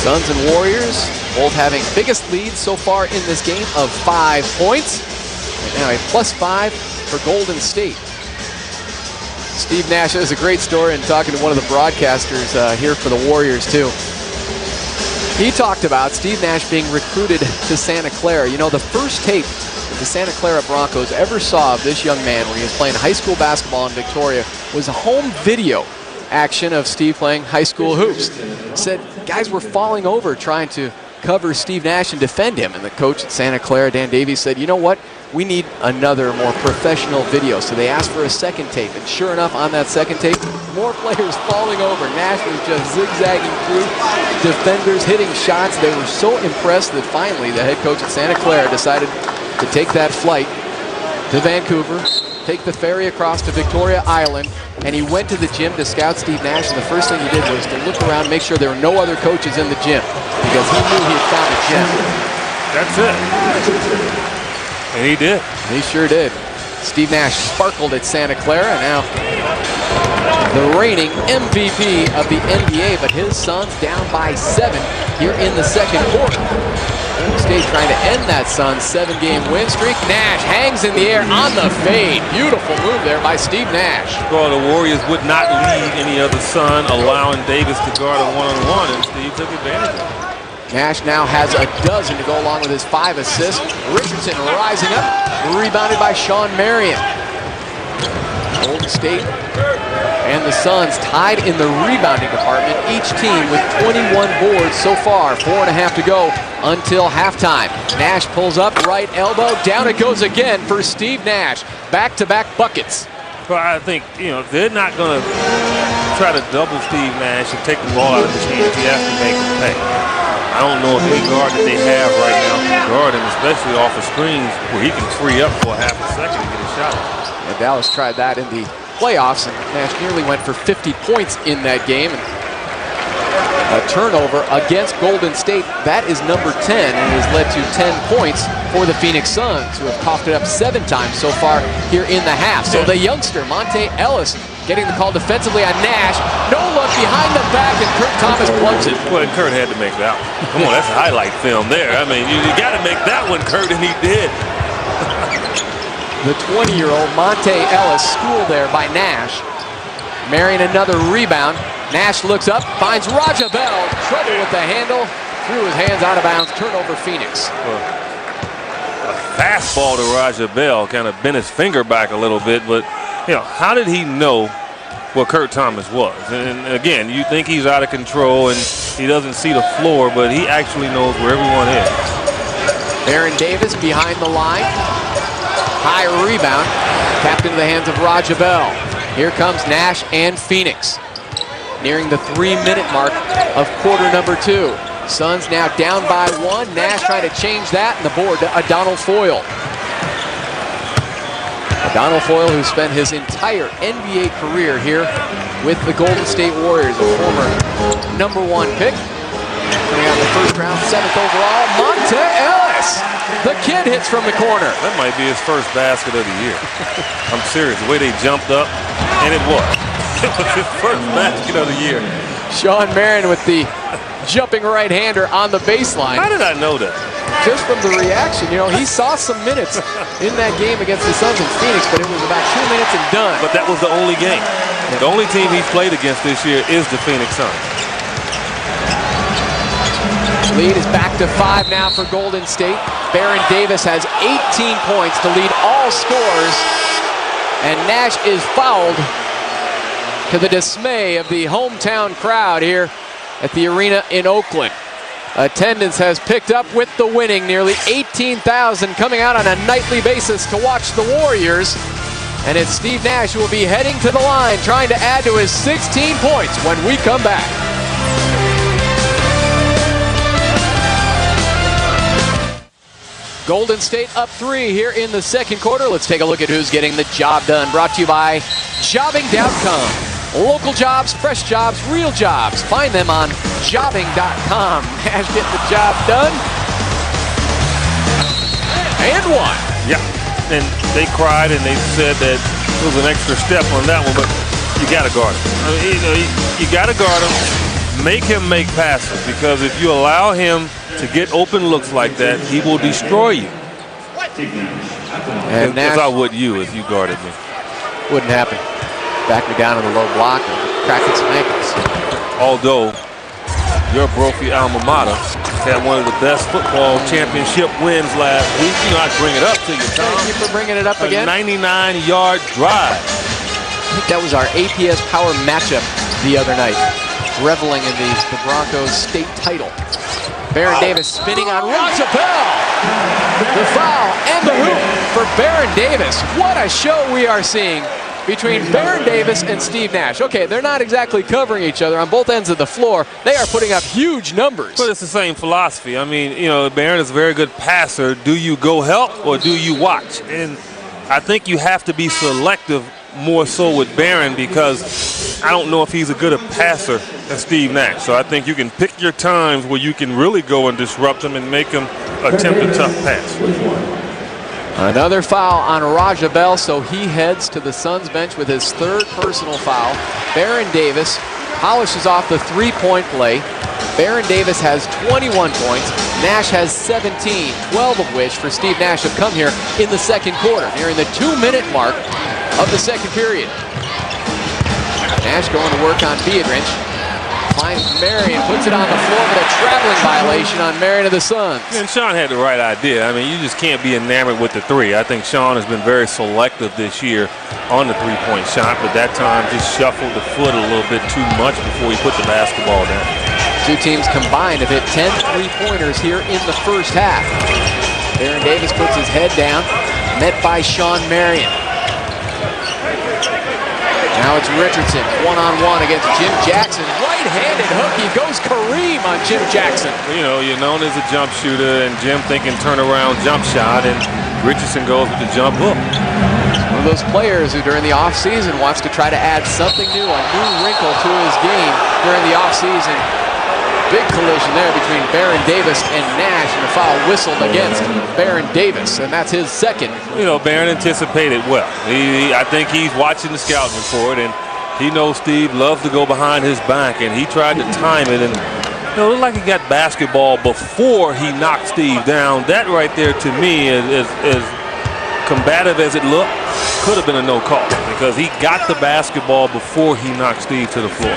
Suns and Warriors both having biggest leads so far in this game of 5 points. And now a +5 for Golden State. Steve Nash has a great story in talking to one of the broadcasters here for the Warriors too. He talked about Steve Nash being recruited to Santa Clara. You know, the first tape the Santa Clara Broncos ever saw of this young man when he was playing high school basketball in Victoria was a home video action of Steve playing high school hoops. Said guys were falling over trying to cover Steve Nash and defend him. And the coach at Santa Clara, Dan Davies, said, you know what? We need another more professional video. So they asked for a second tape. And sure enough, on that second tape, more players falling over. Nash was just zigzagging through, defenders hitting shots. They were so impressed that finally the head coach at Santa Clara decided to take that flight to Vancouver, take the ferry across to Victoria Island, and he went to the gym to scout Steve Nash, and the first thing he did was to look around, make sure there were no other coaches in the gym, because he knew he had found a gem. That's it. And he did. He sure did. Steve Nash sparkled at Santa Clara, and now the reigning MVP of the NBA, but his Suns down by 7 here in the second quarter. Golden State trying to end that Suns 7-game win streak. Nash hangs in the air on the fade. Beautiful move there by Steve Nash. Well, the Warriors would not leave any other Sun, allowing Davis to guard a one-on-one, and Steve took advantage of it. Nash now has a dozen to go along with his 5 assists. Richardson rising up, rebounded by Sean Marion. Golden State and the Suns tied in the rebounding department, each team with 21 boards so far. 4.5 to go until halftime. Nash pulls up, right elbow, down it goes again for Steve Nash. Back-to-back buckets. Well, I think, they're not going to try to double Steve Nash and take the ball out of his hands. He has to make him pay. I don't know if any guard that they have right now can guard him, especially off of screens where he can free up for a half a second to get a shot. And Dallas tried that in the playoffs, and Nash nearly went for 50 points in that game. And a turnover against Golden State. That is number 10, and has led to 10 points for the Phoenix Suns, who have coughed it up 7 times so far here in the half. So the youngster, Monte Ellis, getting the call defensively on Nash. No look behind the back, and Kurt Thomas plugs it. Well, Kurt had to make that one. Come on, that's a highlight film there. I mean, you got to make that one, Kurt, and he did. The 20-year-old Monte Ellis schooled there by Nash. Marion another rebound. Nash looks up, finds Rajabel. Trouble with the handle. Threw his hands out of bounds. Turnover Phoenix. A fastball to Rajabel. Kind of bent his finger back a little bit, but how did he know what Kurt Thomas was. And again, you think he's out of control and he doesn't see the floor, but he actually knows where everyone is. Baron Davis behind the line. High rebound. Tapped into the hands of Raja Bell. Here comes Nash and Phoenix. Nearing the 3-minute mark of quarter number 2. Suns now down by 1. Nash trying to change that, and the board to Donald Foyle. Donald Foyle, who spent his entire NBA career here with the Golden State Warriors, a former #1 pick. Coming out in the first round, 7th overall, Monte Ellis. The kid hits from the corner. That might be his first basket of the year. I'm serious. The way they jumped up, and it was. It was his first basket of the year. Sean Marion with the jumping right-hander on the baseline. How did I know that? Just from the reaction, you know, he saw some minutes in that game against the Suns in Phoenix, but it was about 2 minutes and done. But that was the only game. The only team he's played against this year is the Phoenix Suns. Lead is back to 5 now for Golden State. Baron Davis has 18 points to lead all scorers, and Nash is fouled, to the dismay of the hometown crowd here at the arena in Oakland. Attendance has picked up with the winning. Nearly 18,000 coming out on a nightly basis to watch the Warriors. And it's Steve Nash who will be heading to the line, trying to add to his 16 points when we come back. Golden State up 3 here in the second quarter. Let's take a look at who's getting the job done. Brought to you by Jobbing.com. Local jobs, fresh jobs, real jobs. Find them on Jobbing.com. Nash getting the job done. And one. Yeah, and they cried and they said that it was an extra step on that one, but you got to guard him. I mean, you got to guard him. Make him make passes, because if you allow him to get open looks like that, he will destroy you. And Nash, as I would you if you guarded me. Wouldn't happen. Back me down in the low block and cracking some ankles. Although your Brophy alma mater had one of the best football championship wins last week. You know, I'd bring it up to you, Tom. Thank you for bringing it up again. A 99-yard drive. I think that was our APS Power matchup the other night. Reveling in the Broncos state title. Baron Davis spinning on Raja Bell. The foul and the hoop for Baron Davis. What a show we are seeing between Baron Davis and Steve Nash. Okay, they're not exactly covering each other on both ends of the floor. They are putting up huge numbers. But it's the same philosophy. I mean, you know, Baron is a very good passer. Do you go help or do you watch? And I think you have to be selective more so with Baron, because I don't know if he's as good a passer as Steve Nash. So I think you can pick your times where you can really go and disrupt him and make him attempt a tough pass. Another foul on Raja Bell, so he heads to the Suns bench with his 3rd personal foul. Baron Davis polishes off the 3-point play. Baron Davis has 21 points. Nash has 17, 12 of which for Steve Nash have come here in the second quarter, nearing the 2-minute mark of the second period. Nash going to work on Beadrich. Finds Marion, puts it on the floor with a traveling violation on Marion of the Suns. And Sean had the right idea. I mean, you just can't be enamored with the 3. I think Sean has been very selective this year on the 3-point shot, but that time just shuffled the foot a little bit too much before he put the basketball down. Two teams combined have hit 10 3-pointers here in the first half. Baron Davis puts his head down, met by Sean Marion. Now it's Richardson, one-on-one against Jim Jackson. Right-handed hook, he goes Kareem on Jim Jackson. You know, you're known as a jump shooter, and Jim thinking turnaround jump shot, and Richardson goes with the jump hook. One of those players who during the offseason wants to try to add something new, a new wrinkle to his game during the offseason. Big collision there between Baron Davis and Nash, and a foul whistled against Baron Davis, and that's his second. You know, Baron anticipated well. I think he's watching the scouting report, and he knows Steve loves to go behind his back, and he tried to time it, and you know, it looked like he got basketball before he knocked Steve down. That right there, to me, is as combative as it looked, could have been a no call, because he got the basketball before he knocked Steve to the floor.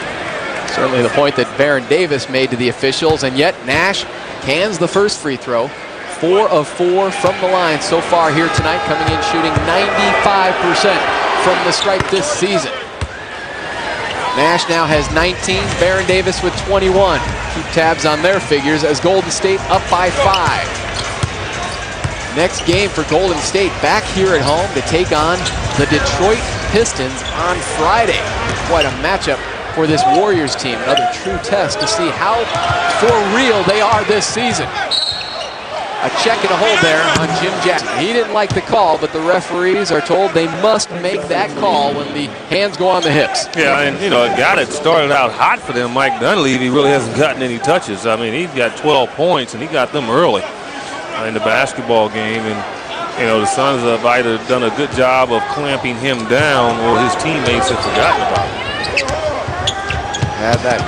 Certainly the point that Baron Davis made to the officials, and yet Nash cans the first free throw. 4 of 4 from the line so far here tonight, coming in shooting 95% from the stripe this season. Nash now has 19, Baron Davis with 21. Keep tabs on their figures as Golden State up by 5. Next game for Golden State back here at home to take on the Detroit Pistons on Friday. Quite a matchup for this Warriors team. Another true test to see how for real they are this season. A check and a hold there on Jim Jackson. He didn't like the call, but the referees are told they must make that call when the hands go on the hips. Yeah, and a guy that started out hot for them, Mike Dunleavy, really hasn't gotten any touches. I mean, he's got 12 points, and he got them early in the basketball game. And, the Suns have either done a good job of clamping him down or his teammates have forgotten about him. Had that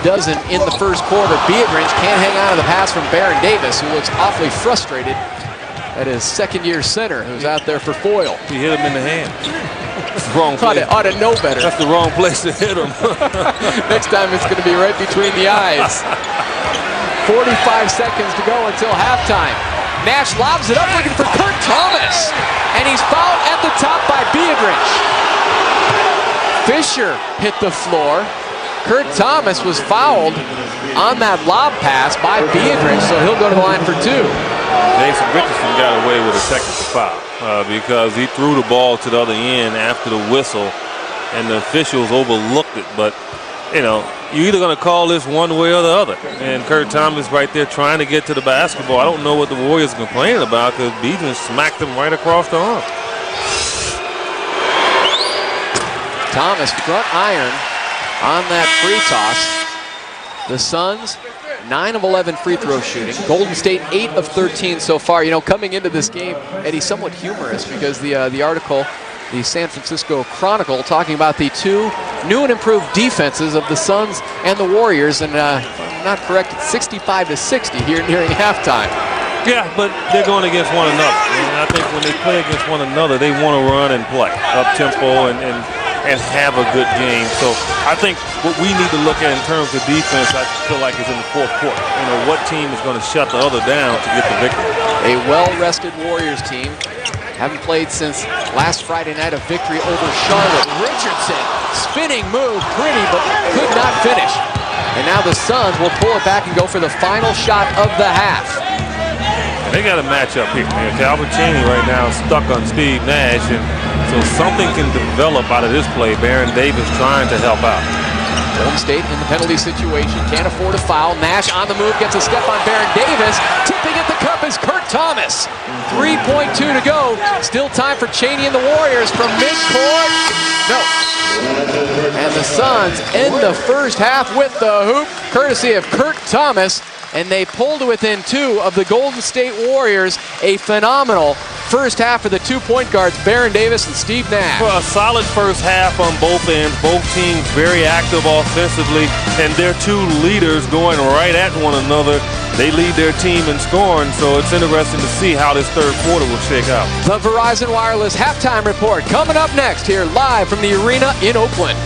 dozen in the first quarter. Beatrice can't hang on to the pass from Baron Davis, who looks awfully frustrated at his second-year center, who's out there for foil. He hit him in the hand. It's the wrong place. Ought to know better. That's the wrong place to hit him. Next time it's going to be right between the eyes. 45 seconds to go until halftime. Nash lobs it up looking for Kurt Thomas, and he's fouled at the top by Beatrice. Fisher hit the floor. Kurt Thomas was fouled on that lob pass by Beatrice, so he'll go to the line for 2. Jason Richardson got away with a technical foul because he threw the ball to the other end after the whistle, and the officials overlooked it. But, you're either going to call this one way or the other. And Kurt Thomas right there trying to get to the basketball. I don't know what the Warriors are complaining about because Beatrice smacked him right across the arm. Thomas front iron on that free toss. The Suns, 9 of 11 free throw shooting. Golden State, 8 of 13 so far. Coming into this game, Eddie, somewhat humorous because the article, the San Francisco Chronicle, talking about the 2 new and improved defenses of the Suns and the Warriors. And if I'm not correct, it's 65-60 here nearing halftime. Yeah, but they're going against one another. And I think when they play against one another, they want to run and play up-tempo and have a good game. So I think what we need to look at in terms of defense, I feel like, is in the fourth quarter. What team is going to shut the other down to get the victory? A well-rested Warriors team. Haven't played since last Friday night, a victory over Charlotte. Richardson, spinning move, pretty, but could not finish. And now the Suns will pull it back and go for the final shot of the half. They got a matchup here. Calvin Cheney right now is stuck on Steve Nash, and so something can develop out of this play. Baron Davis trying to help out. Golden State in the penalty situation, can't afford a foul. Nash on the move, gets a step on Baron Davis. Tipping at the cup is Kurt Thomas. 3.2 to go. Still time for Cheney and the Warriors from midcourt. No. And the Suns end the first half with the hoop, courtesy of Kurt Thomas. And they pulled to within 2 of the Golden State Warriors. A phenomenal first half for the 2 point guards, Baron Davis and Steve Nash. Well, a solid first half on both ends. Both teams very active offensively, and their 2 leaders going right at one another. They lead their team in scoring, so it's interesting to see how this third quarter will shake out. The Verizon Wireless halftime report coming up next here live from the arena in Oakland.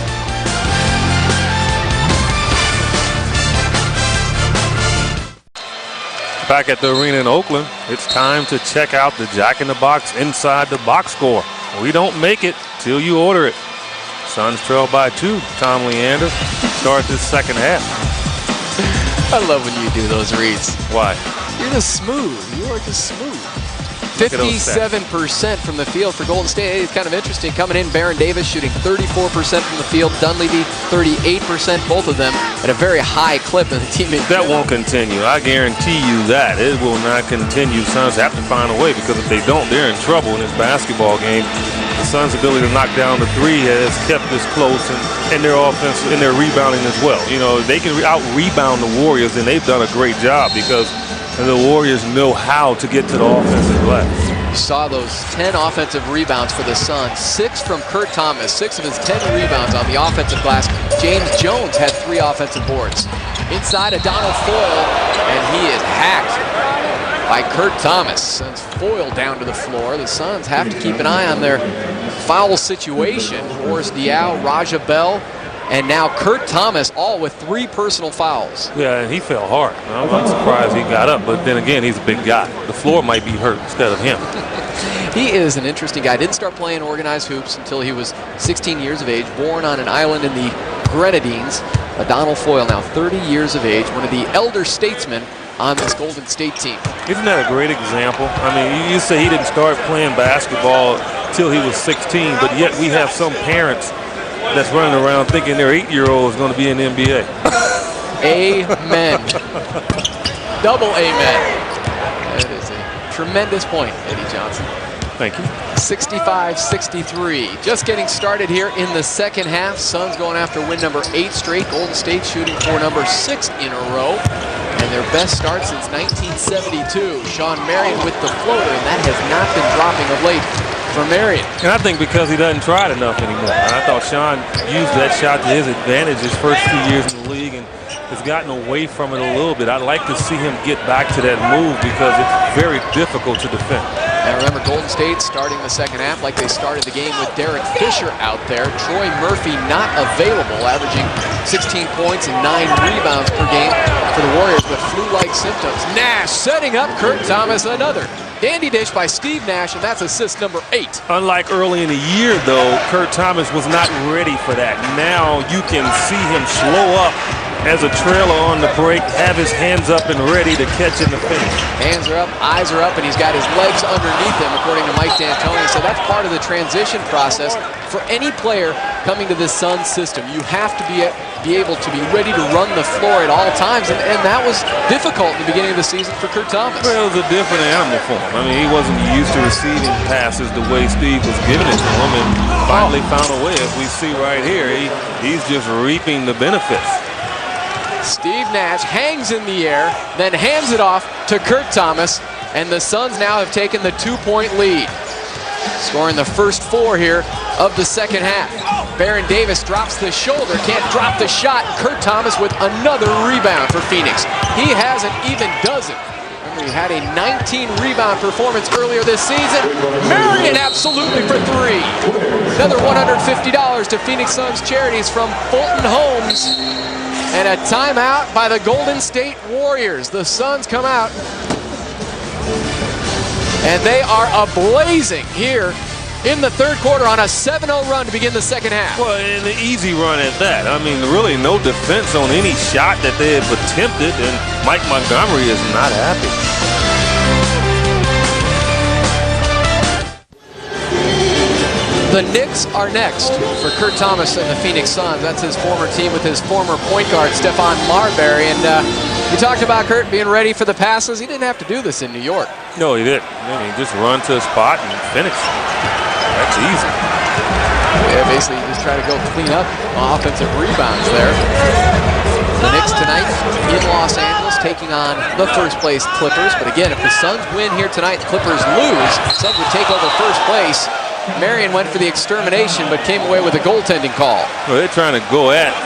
Back at the arena in Oakland, it's time to check out the Jack in the Box inside the box score. We don't make it till you order it. Suns trail by 2. Tom Leander start this second half. I love when you do those reads. Why? You're just smooth. You are just smooth. 57% from the field for Golden State. It's kind of interesting. Coming in, Baron Davis shooting 34% from the field. Dunleavy, 38%. Both of them at a very high clip in the team. That won't continue. I guarantee you that. It will not continue. Suns have to find a way, because if they don't, they're in trouble in this basketball game. The Suns' ability to knock down the 3 has kept this close, and their offense and their rebounding as well. They can out-rebound the Warriors, and they've done a great job because the Warriors know how to get to the offensive glass. You saw those 10 offensive rebounds for the Suns. 6 from Kurt Thomas. 6 of his 10 rebounds on the offensive glass. James Jones had 3 offensive boards. Inside of Donald Foyle, and he is hacked by Kurt Thomas. Sends Foyle down to the floor. The Suns have to keep an eye on their foul situation. Boris Diaw, Raja Bell, and now Kurt Thomas, all with 3 personal fouls. Yeah, and he fell hard. I'm surprised he got up, but then again, he's a big guy. The floor might be hurt instead of him. He is an interesting guy. Didn't start playing organized hoops until he was 16 years of age, born on an island in the Grenadines. Donald Foyle, now 30 years of age, one of the elder statesmen on this Golden State team. Isn't that a great example? I mean, you say he didn't start playing basketball till he was 16, but yet we have some parents that's running around thinking their 8-year-old is going to be in the NBA. Amen. Double amen. That is a tremendous point, Eddie Johnson. Thank you. 65-63. Just getting started here in the second half. Suns going after win number 8 straight. Golden State shooting for number 6 in a row. And their best start since 1972. Sean Marion with the floater, and that has not been dropping of late for Marion. And I think because he doesn't try it enough anymore. And I thought Sean used that shot to his advantage his first few years in the league and has gotten away from it a little bit. I'd like to see him get back to that move because it's very difficult to defend. Now remember, Golden State starting the second half like they started the game with Derek Fisher out there. Troy Murphy not available, averaging 16 points and 9 rebounds per game for the Warriors with flu-like symptoms. Nash setting up Kurt Thomas, another dandy dish by Steve Nash, and that's assist number 8. Unlike early in the year, though, Kurt Thomas was not ready for that. Now you can see him slow up as a trailer on the break, have his hands up and ready to catch in the finish. Hands are up, eyes are up, and he's got his legs underneath him, according to Mike D'Antoni. So that's part of the transition process for any player coming to this Suns system. You have to be able to be ready to run the floor at all times, and that was difficult in the beginning of the season for Kurt Thomas. Well, it was a different animal for him. I mean, he wasn't used to receiving passes the way Steve was giving it to him, and finally found a way, as we see right here. He's just reaping the benefits. Steve Nash hangs in the air, then hands it off to Kurt Thomas, and the Suns now have taken the 2-point lead. Scoring the first 4 here of the second half. Baron Davis drops the shoulder, can't drop the shot. Kurt Thomas with another rebound for Phoenix. He has an even dozen. Remember, he had a 19-rebound performance earlier this season. Marion absolutely for 3. Another $150 to Phoenix Suns charities from Fulton Homes. And a timeout by the Golden State Warriors. The Suns come out, and they are ablazing here in the third quarter on a 7-0 run to begin the second half. Well, and an easy run at that. I mean, really no defense on any shot that they have attempted, and Mike Montgomery is not happy. The Knicks are next for Kurt Thomas and the Phoenix Suns. That's his former team with his former point guard, Stephon Marbury. And we talked about Kurt being ready for the passes. He didn't have to do this in New York. No, he didn't. I mean, just run to a spot and finish. That's easy. Yeah, basically you just try to go clean up offensive rebounds there. The Knicks tonight in Los Angeles taking on the first place Clippers. But again, if the Suns win here tonight, Clippers lose, Suns would take over first place. Marion went for the extermination, but came away with a goaltending call. Well, they're trying to go at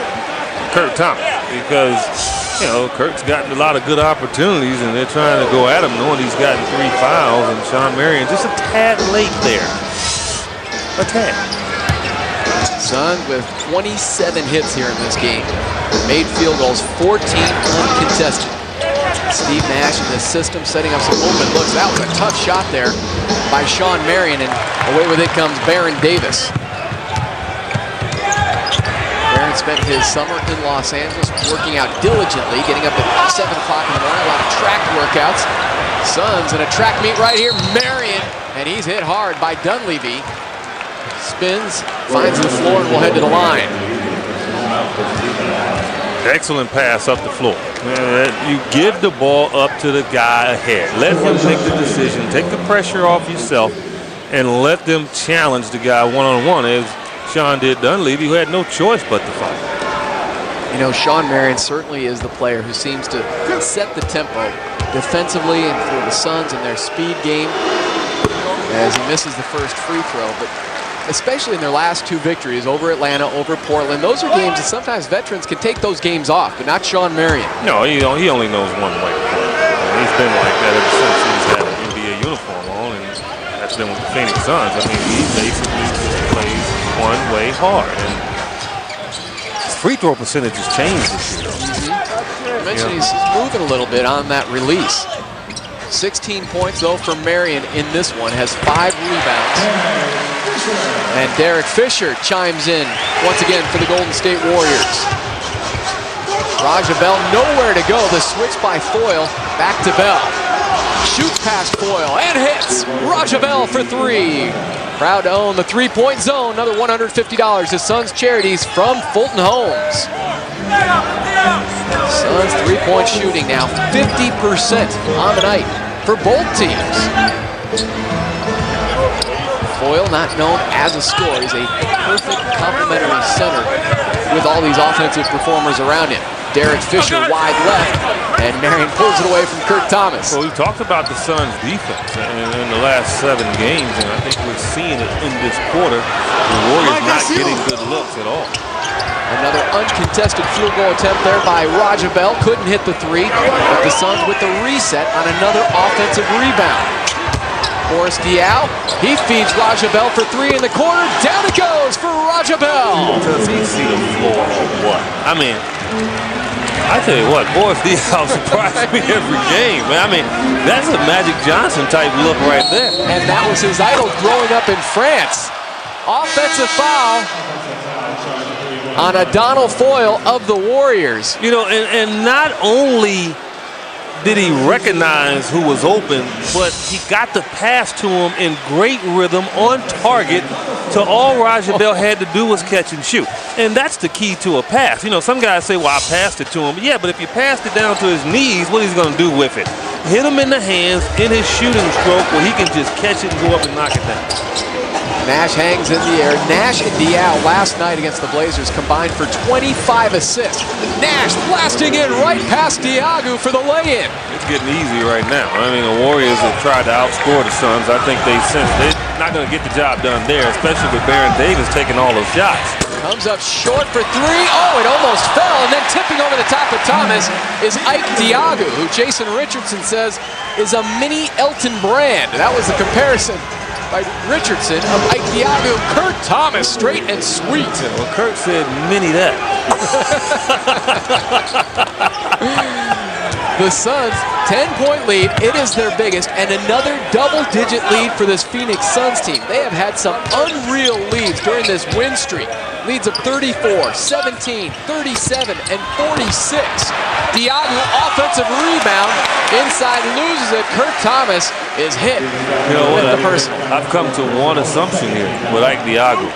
Kurt Thomas because, you know, Kurt's gotten a lot of good opportunities, and they're trying to go at him knowing he's gotten 3 fouls, and Sean Marion just a tad late there. A tad. Suns with 27 hits here in this game. Made field goals, 14 uncontested. Steve Nash in this system setting up some open looks. That was a tough shot there by Sean Marion, and away with it comes Baron Davis. Baron spent his summer in Los Angeles working out diligently, getting up at 7 o'clock in the morning, a lot of track workouts. Suns in a track meet right here. Marion, and he's hit hard by Dunleavy. Spins, finds the floor, and will head to the line. Excellent pass up the floor. You give the ball up to the guy ahead. Let him make the decision. Take the pressure off yourself and let them challenge the guy one-on-one, as Sean did Dunleavy, who had no choice but to fight. You know, Sean Marion certainly is the player who seems to set the tempo defensively and for the Suns in their speed game as he misses the first free throw. But especially in their last 2 victories over Atlanta, over Portland. Those are games that sometimes veterans can take those games off, but not Sean Marion. No, he only knows one way. He's been like that ever since he's had an NBA uniform on, and that's been with the Phoenix Suns. I mean, he basically plays one way hard, and his free throw percentage has changed this year. You mentioned he's moving a little bit on that release. 16 points, though, for Marion in this one. Has 5 rebounds. And Derek Fisher chimes in once again for the Golden State Warriors. Raja Bell nowhere to go. The switch by Foyle. Back to Bell. Shoots past Foyle and hits. Raja Bell for 3. Proud to own the three-point zone. Another $150. His Suns charities from Fulton Homes. Suns three-point shooting now 50% on the night for both teams. Foyle, not known as a scorer, is a perfect complementary center with all these offensive performers around him. Derek Fisher wide left, and Marion pulls it away from Kurt Thomas. Well, we've talked about the Suns' defense in the last 7 games, and I think we're seeing it in this quarter. The Warriors not getting good looks at all. Another uncontested field goal attempt there by Raja Bell. Couldn't hit the 3, but the Suns with the reset on another offensive rebound. Boris Diaw, he feeds Raja Bell for 3 in the corner. Down it goes for Raja Bell. Does he see the floor or what? I mean, I tell you what, Boris Diaw surprised me every game. I mean, that's a Magic Johnson type look right there. And that was his idol growing up in France. Offensive foul on Donald Foyle of the Warriors. You know, and not only did he recognize who was open, but he got the pass to him in great rhythm, on target, so all Raja Bell had to do was catch and shoot. And that's the key to a pass. You know, some guys say, well, I passed it to him. Yeah, but if you passed it down to his knees, what he's going to do with it? Hit him in the hands in his shooting stroke where he can just catch it and go up and knock it down. Nash hangs in the air. Nash and Diaw last night against the Blazers combined for 25 assists. Nash blasting in right past Diago for the lay-in. It's getting easy right now. I mean, the Warriors have tried to outscore the Suns. I think they sense they're not going to get the job done there, especially with Baron Davis taking all those shots. Comes up short for 3. Oh, it almost fell. And then tipping over the top of Thomas is Ike Diago, who Jason Richardson says is a mini Elton Brand. That was the comparison by Richardson of Ike Diago. Kurt Thomas, straight and sweet. Yeah, well, Kurt said mini that. The Suns, 10-point lead. It is their biggest, and another double-digit lead for this Phoenix Suns team. They have had some unreal leads during this win streak. Leads of 34, 17, 37, and 46. Diago, offensive rebound. Inside, loses it. Kurt Thomas is hit with the personal. I've come to one assumption here with Ike Diago.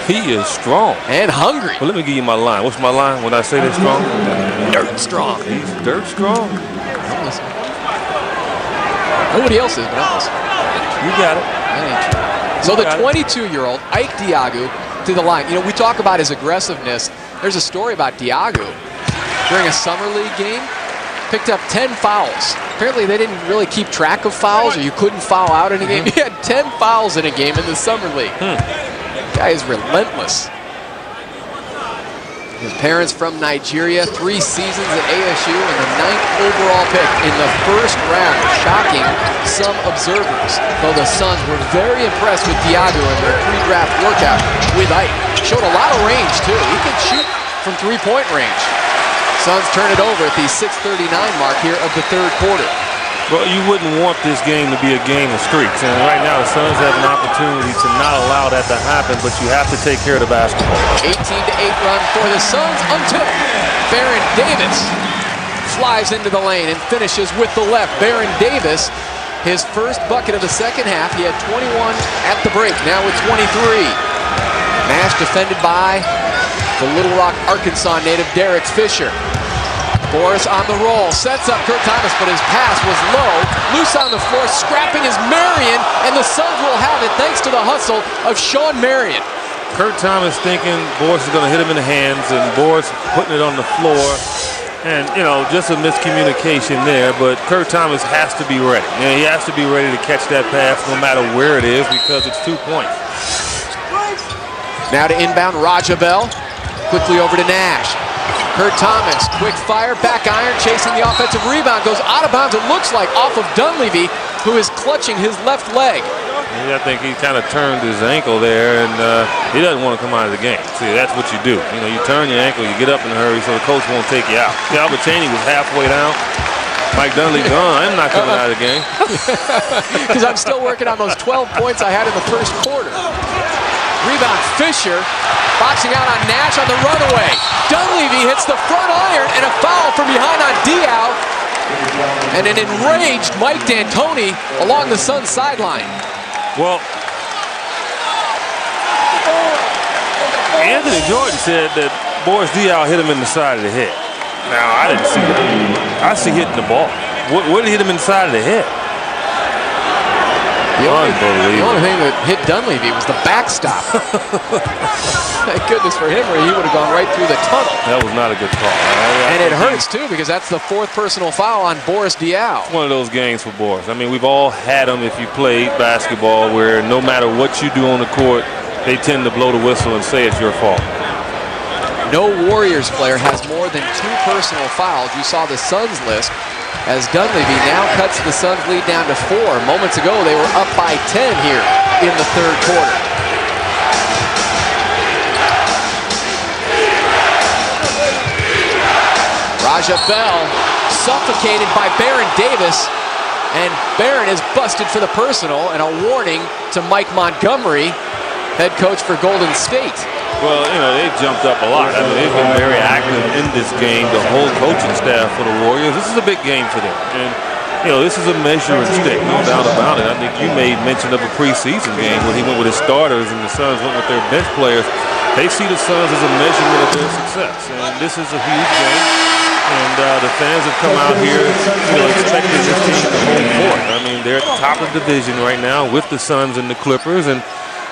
He is strong. And hungry. Well, let me give you my line. What's my line when I say they're strong? Dirt strong. He's dirt strong. Nobody else is, but I'm listening. You got it. That ain't true. So the 22-year-old Ike Diago to the line. You know, we talk about his aggressiveness. There's a story about Diago during a summer league game. Picked up 10 fouls. Apparently they didn't really keep track of fouls, or you couldn't foul out in a game. He had 10 fouls in a game in the summer league. Guy is relentless. His parents from Nigeria, 3 seasons at ASU, and the 9th overall pick in the first round, shocking some observers. Though the Suns were very impressed with Diago in their pre-draft workout with Ike. Showed a lot of range, too. He can shoot from 3-point range. Suns turn it over at the 6:39 mark here of the 3rd quarter. Well, you wouldn't want this game to be a game of streaks. And right now, the Suns have an opportunity to not allow that to happen, but you have to take care of the basketball. 18-8 run for the Suns until Baron Davis flies into the lane and finishes with the left. Baron Davis, his first bucket of the second half. He had 21 at the break, now with 23. Nash defended by the Little Rock, Arkansas native Derek Fisher. Boris on the roll, sets up Kurt Thomas, but his pass was low. Loose on the floor, scrapping is Marion, and the Suns will have it thanks to the hustle of Sean Marion. Kurt Thomas thinking Boris is going to hit him in the hands, and Boris putting it on the floor. And, you know, just a miscommunication there, but Kurt Thomas has to be ready. You know, he has to be ready to catch that pass no matter where it is, because it's 2 points. Now to inbound Raja Bell, quickly over to Nash. Kurt Thomas, quick fire, back iron, chasing the offensive rebound, goes out of bounds, it looks like, off of Dunleavy, who is clutching his left leg. I think he kind of turned his ankle there, and he doesn't want to come out of the game. See, that's what you do. You know, you turn your ankle, you get up in a hurry so the coach won't take you out. See, Albertini was halfway down. Mike Dunleavy gone. I'm not coming out of the game. Because I'm still working on those 12 points I had in the first quarter. Rebound, Fisher. Boxing out on Nash on the runaway. Dunleavy hits the front iron and a foul from behind on Diaw. And an enraged Mike D'Antoni along the Suns sideline. Well, Anthony Jordan said that Boris Diaw hit him in the side of the head. Now, I didn't see it. I see hitting the ball. What did hit him in the side of the head? The only thing that hit Dunleavy was the backstop. Thank goodness for him, or he would have gone right through the tunnel. That was not a good call. And it hurts, too, because that's the 4th personal foul on Boris Diaw. It's one of those games for Boris. I mean, we've all had them if you played basketball where no matter what you do on the court, they tend to blow the whistle and say it's your fault. No Warriors player has more than 2 personal fouls. You saw the Suns list as Dunleavy now cuts the Suns lead down to 4. Moments ago, they were up by 10 here in the 3rd quarter. Raja Bell suffocated by Baron Davis, and Baron is busted for the personal, and a warning to Mike Montgomery, head coach for Golden State. Well, you know, they've jumped up a lot. I mean, they've been very active in this game, the whole coaching staff for the Warriors. This is a big game for them. And, you know, this is a measuring stick, no doubt about it. I think you made mention of a preseason game when he went with his starters and the Suns went with their bench players. They see the Suns as a measurement of their success. And this is a huge game. And the fans have come out here, you know, expecting this team to hold forth. I mean, they're at the top of the division right now with the Suns and the Clippers. And,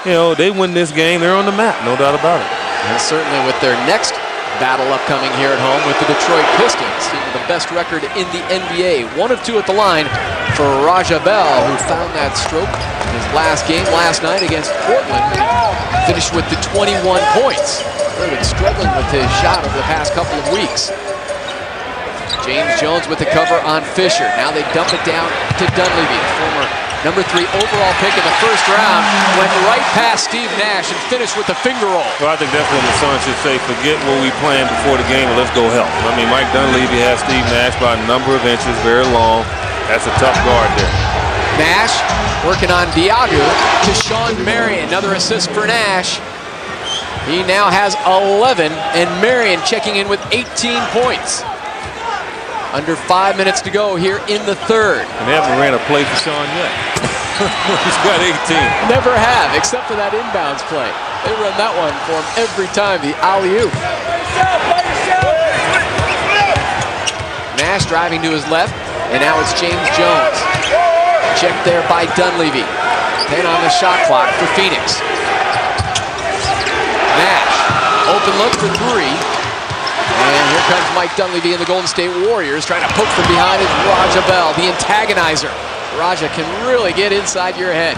you know, they win this game, they're on the map, no doubt about it. And certainly with their next battle upcoming here at home with the Detroit Pistons, team with the best record in the NBA. 1 of 2 at the line for Raja Bell, who found that stroke in his last game last night against Portland. Finished with the 21 points. Really been struggling with his shot over the past couple of weeks. James Jones with the cover on Fisher. Now they dump it down to Dunleavy, former number 3 overall pick in the first round, went right past Steve Nash and finished with the finger roll. Well, I think that's when the Suns should say, forget what we planned before the game and let's go help. I mean, Mike Dunleavy has Steve Nash by a number of inches, very long. That's a tough guard there. Nash working on Diaw to Sean Marion. Another assist for Nash. He now has 11, and Marion checking in with 18 points. Under 5 minutes to go here in the 3rd. And they haven't ran a play for Sean yet. He's got 18. Never have, except for that inbounds play. They run that one for him every time, the alley-oop. Nash driving to his left, and now it's James Jones. Checked there by Dunleavy. 10 on the shot clock for Phoenix. Nash, open look for 3. And here comes Mike Dunleavy and the Golden State Warriors trying to poke from behind is Raja Bell, the antagonizer. Raja can really get inside your head.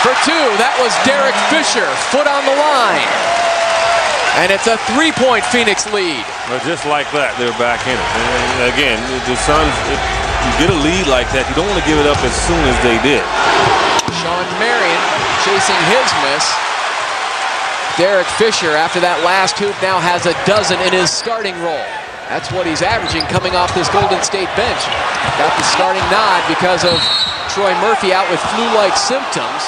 For 2, that was Derek Fisher, foot on the line. And it's a 3-point Phoenix lead. Well, just like that, they're back in it. And again, the Suns, if you get a lead like that, you don't want to give it up as soon as they did. Sean Marion chasing his miss. Derek Fisher, after that last hoop, now has a dozen in his starting role. That's what he's averaging coming off this Golden State bench. Got the starting nod because of Troy Murphy out with flu-like symptoms.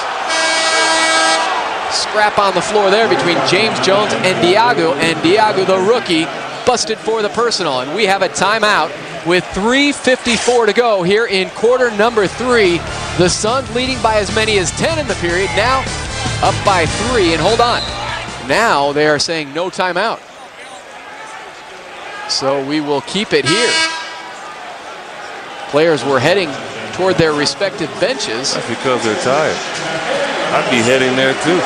Scrap on the floor there between James Jones and Diaw, and Diaw, the rookie, busted for the personal. And we have a timeout with 3:54 to go here in quarter number 3. The Suns leading by as many as 10 in the period, now up by 3. And hold on. Now they are saying no timeout. So we will keep it here. Players were heading toward their respective benches. That's because they're tired. I'd be heading there too.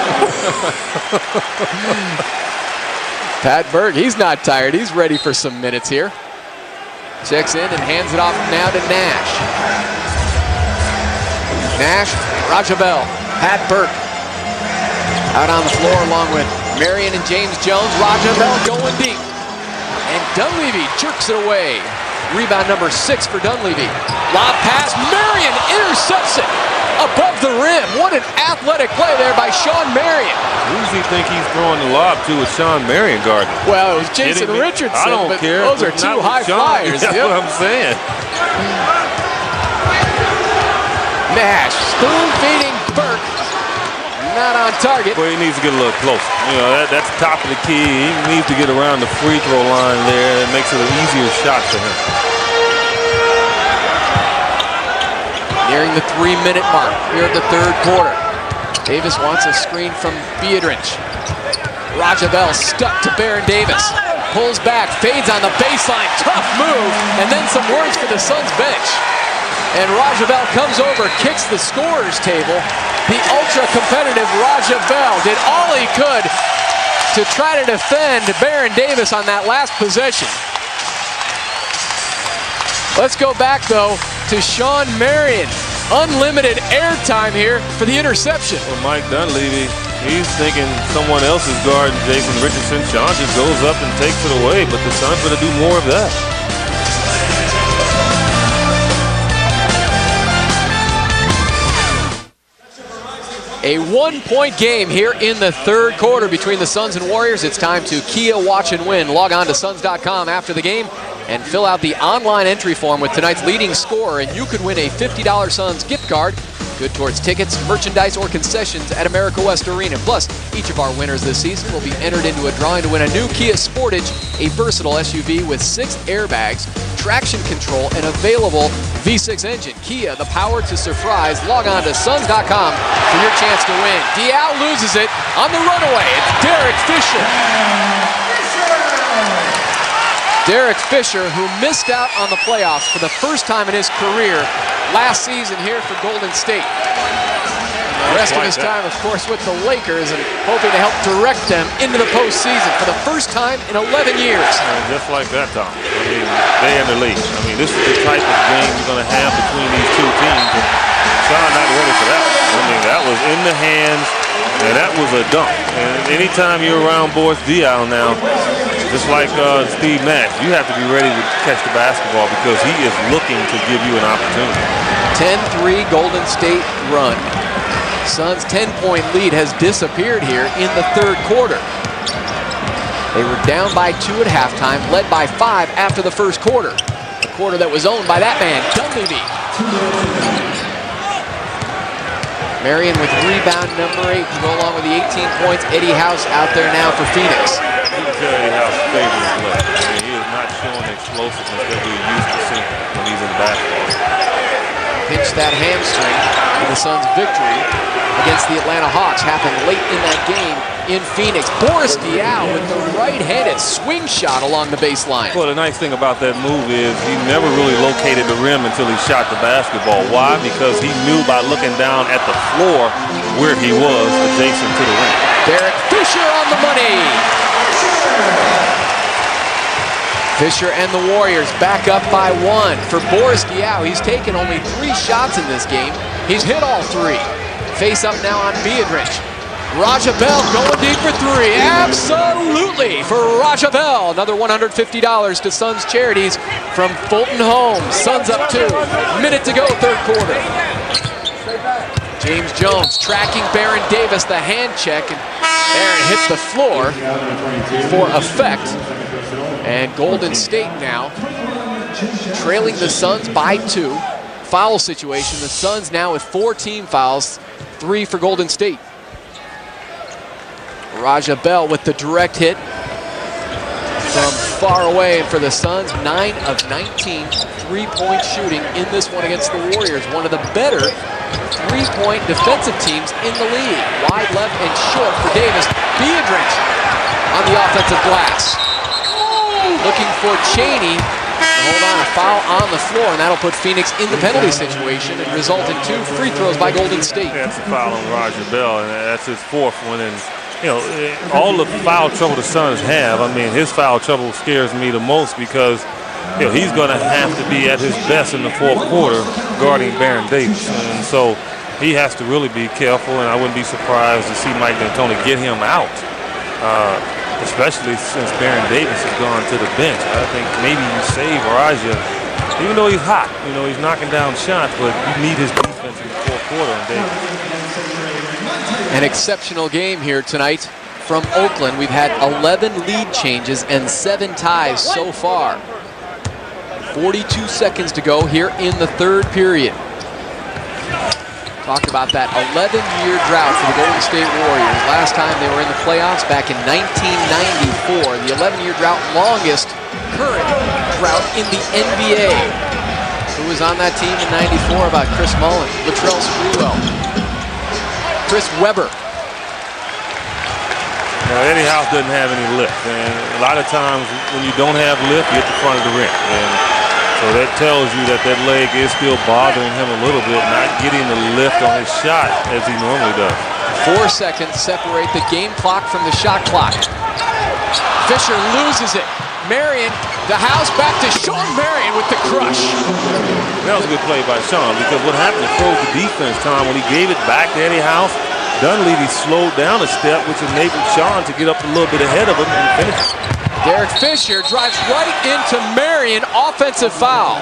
Pat Berg, he's not tired. He's ready for some minutes here. Checks in and hands it off now to Nash. Nash, Raja Bell, Pat Berg. Out on the floor along with Marion and James Jones. Raja Bell going deep. And Dunleavy jerks it away. Rebound number 6 for Dunleavy. Lob pass, Marion intercepts it. above the rim. What an athletic play there by Sean Marion. Who does he think he's throwing the lob to with Sean Marion guarding? Well, it was Jason Richardson. I don't care. Those are two high flyers. That's what I'm saying. Nash spoon feeding Burke. Not on target. Well, he needs to get a little closer. You know, that's top of the key. He needs to get around the free throw line there. It makes it an easier shot for him. Nearing the 3-minute mark here at the third quarter. Davis wants a screen from B.Davis. Rajabell stuck to Baron Davis. Pulls back, fades on the baseline. Tough move, and then some words for the Suns bench. And Rajabell comes over, kicks the scorer's table. The ultra-competitive Rajabell did all he could to try to defend Baron Davis on that last possession. Let's go back, though, to Sean Marion. Unlimited airtime here for the interception. Well, Mike Dunleavy, he's thinking someone else is guarding Jason Richardson. Sean just goes up and takes it away, but the Suns going to do more of that. A 1-point game here in the third quarter between the Suns and Warriors. It's time to Kia Watch and Win. Log on to Suns.com after the game and fill out the online entry form with tonight's leading scorer, and you could win a $50 Suns gift card, good towards tickets, merchandise, or concessions at America West Arena. Plus, each of our winners this season will be entered into a drawing to win a new Kia Sportage, a versatile SUV with 6 airbags, traction control, and available V6 engine. Kia, the power to surprise. Log on to Suns.com for your chance to win. Diaw loses it on the runaway. It's Derek Fisher. Derek Fisher, who missed out on the playoffs for the first time in his career last season here for Golden State. The rest of his time, of course, with the Lakers and hoping to help direct them into the postseason for the first time in 11 years. And just like that, Tom. I mean, they in the league. I mean, this is the type of game you're going to have between these two teams. And Sean not ready for that. I mean, that was in the hands, and that was a dunk. And anytime you're around Boris Diaw now, just like Steve Nash, you have to be ready to catch the basketball because he is looking to give you an opportunity. 10-3 Golden State run. Suns' 10-point lead has disappeared here in the third quarter. They were down by 2 at halftime, led by 5 after the first quarter. A quarter that was owned by that man, Dunleavy. Marion with rebound number 8 to go along with the 18 points. Eddie House out there now for Phoenix. You can tell Eddie House favors his play. I mean, he is not showing the explosiveness that we're used to seeing when he's in the basketball. Pinched that hamstring for the Suns' victory against the Atlanta Hawks. Happened late in that game in Phoenix. Boris Diaw with the right-handed swing shot along the baseline. Well, the nice thing about that move is he never really located the rim until he shot the basketball. Why? Because he knew by looking down at the floor where he was adjacent to the rim. Derek Fisher on the money. Fisher and the Warriors back up by 1. For Boris Diaw, he's taken only 3 shots in this game. He's hit all 3. Face up now on B.Davis. Rajabell going deep for 3. Absolutely for Rajabell. Another $150 to Suns charities from Fulton Homes. Suns up 2. Minute to go, third quarter. James Jones tracking Baron Davis, the hand check, and Baron hit the floor for effect. And Golden State now trailing the Suns by 2. Foul situation. The Suns now with 4 team fouls, 3 for Golden State. Rajabell with the direct hit from far away. And for the Suns, 9 of 19 3-point shooting in this one against the Warriors. One of the better 3-point defensive teams in the league. Wide left and short for Davis. B.Davis on the offensive glass. Looking for Chaney. Hold on, a foul on the floor, and that'll put Phoenix in the penalty situation and result in 2 free throws by Golden State. That's a foul on Rajabell, and that's his 4th one. And you know, all the foul trouble the Suns have, I mean, his foul trouble scares me the most because you know, he's going to have to be at his best in the 4th quarter guarding Baron Davis. And so he has to really be careful, and I wouldn't be surprised to see Mike D'Antoni get him out. Especially since Baron Davis has gone to the bench. I think maybe you save Raja, even though he's hot. You know, he's knocking down shots, but you need his defense in the 4th quarter on Davis. An exceptional game here tonight from Oakland. We've had 11 lead changes and 7 ties so far. 42 seconds to go here in the third period. Talked about that 11-year drought for the Golden State Warriors. Last time they were in the playoffs back in 1994. The 11-year drought, longest current drought in the NBA. Who was on that team in 94? About Chris Mullin, Latrell Sprewell, Chris Webber. Now, Eddie House doesn't have any lift, and a lot of times when you don't have lift, you hit the front of the rim. And so that tells you that that leg is still bothering him a little bit, not getting the lift on his shot as he normally does. 4 seconds separate the game clock from the shot clock. Fisher loses it. Marion, the house back to Sean Marion with the crush. That was a good play by Sean, because what happened to froze the defense, Tom, when he gave it back to Eddie House, Dunleavy slowed down a step, which enabled Sean to get up a little bit ahead of him and finish. Derek Fisher drives right into Marion, offensive foul.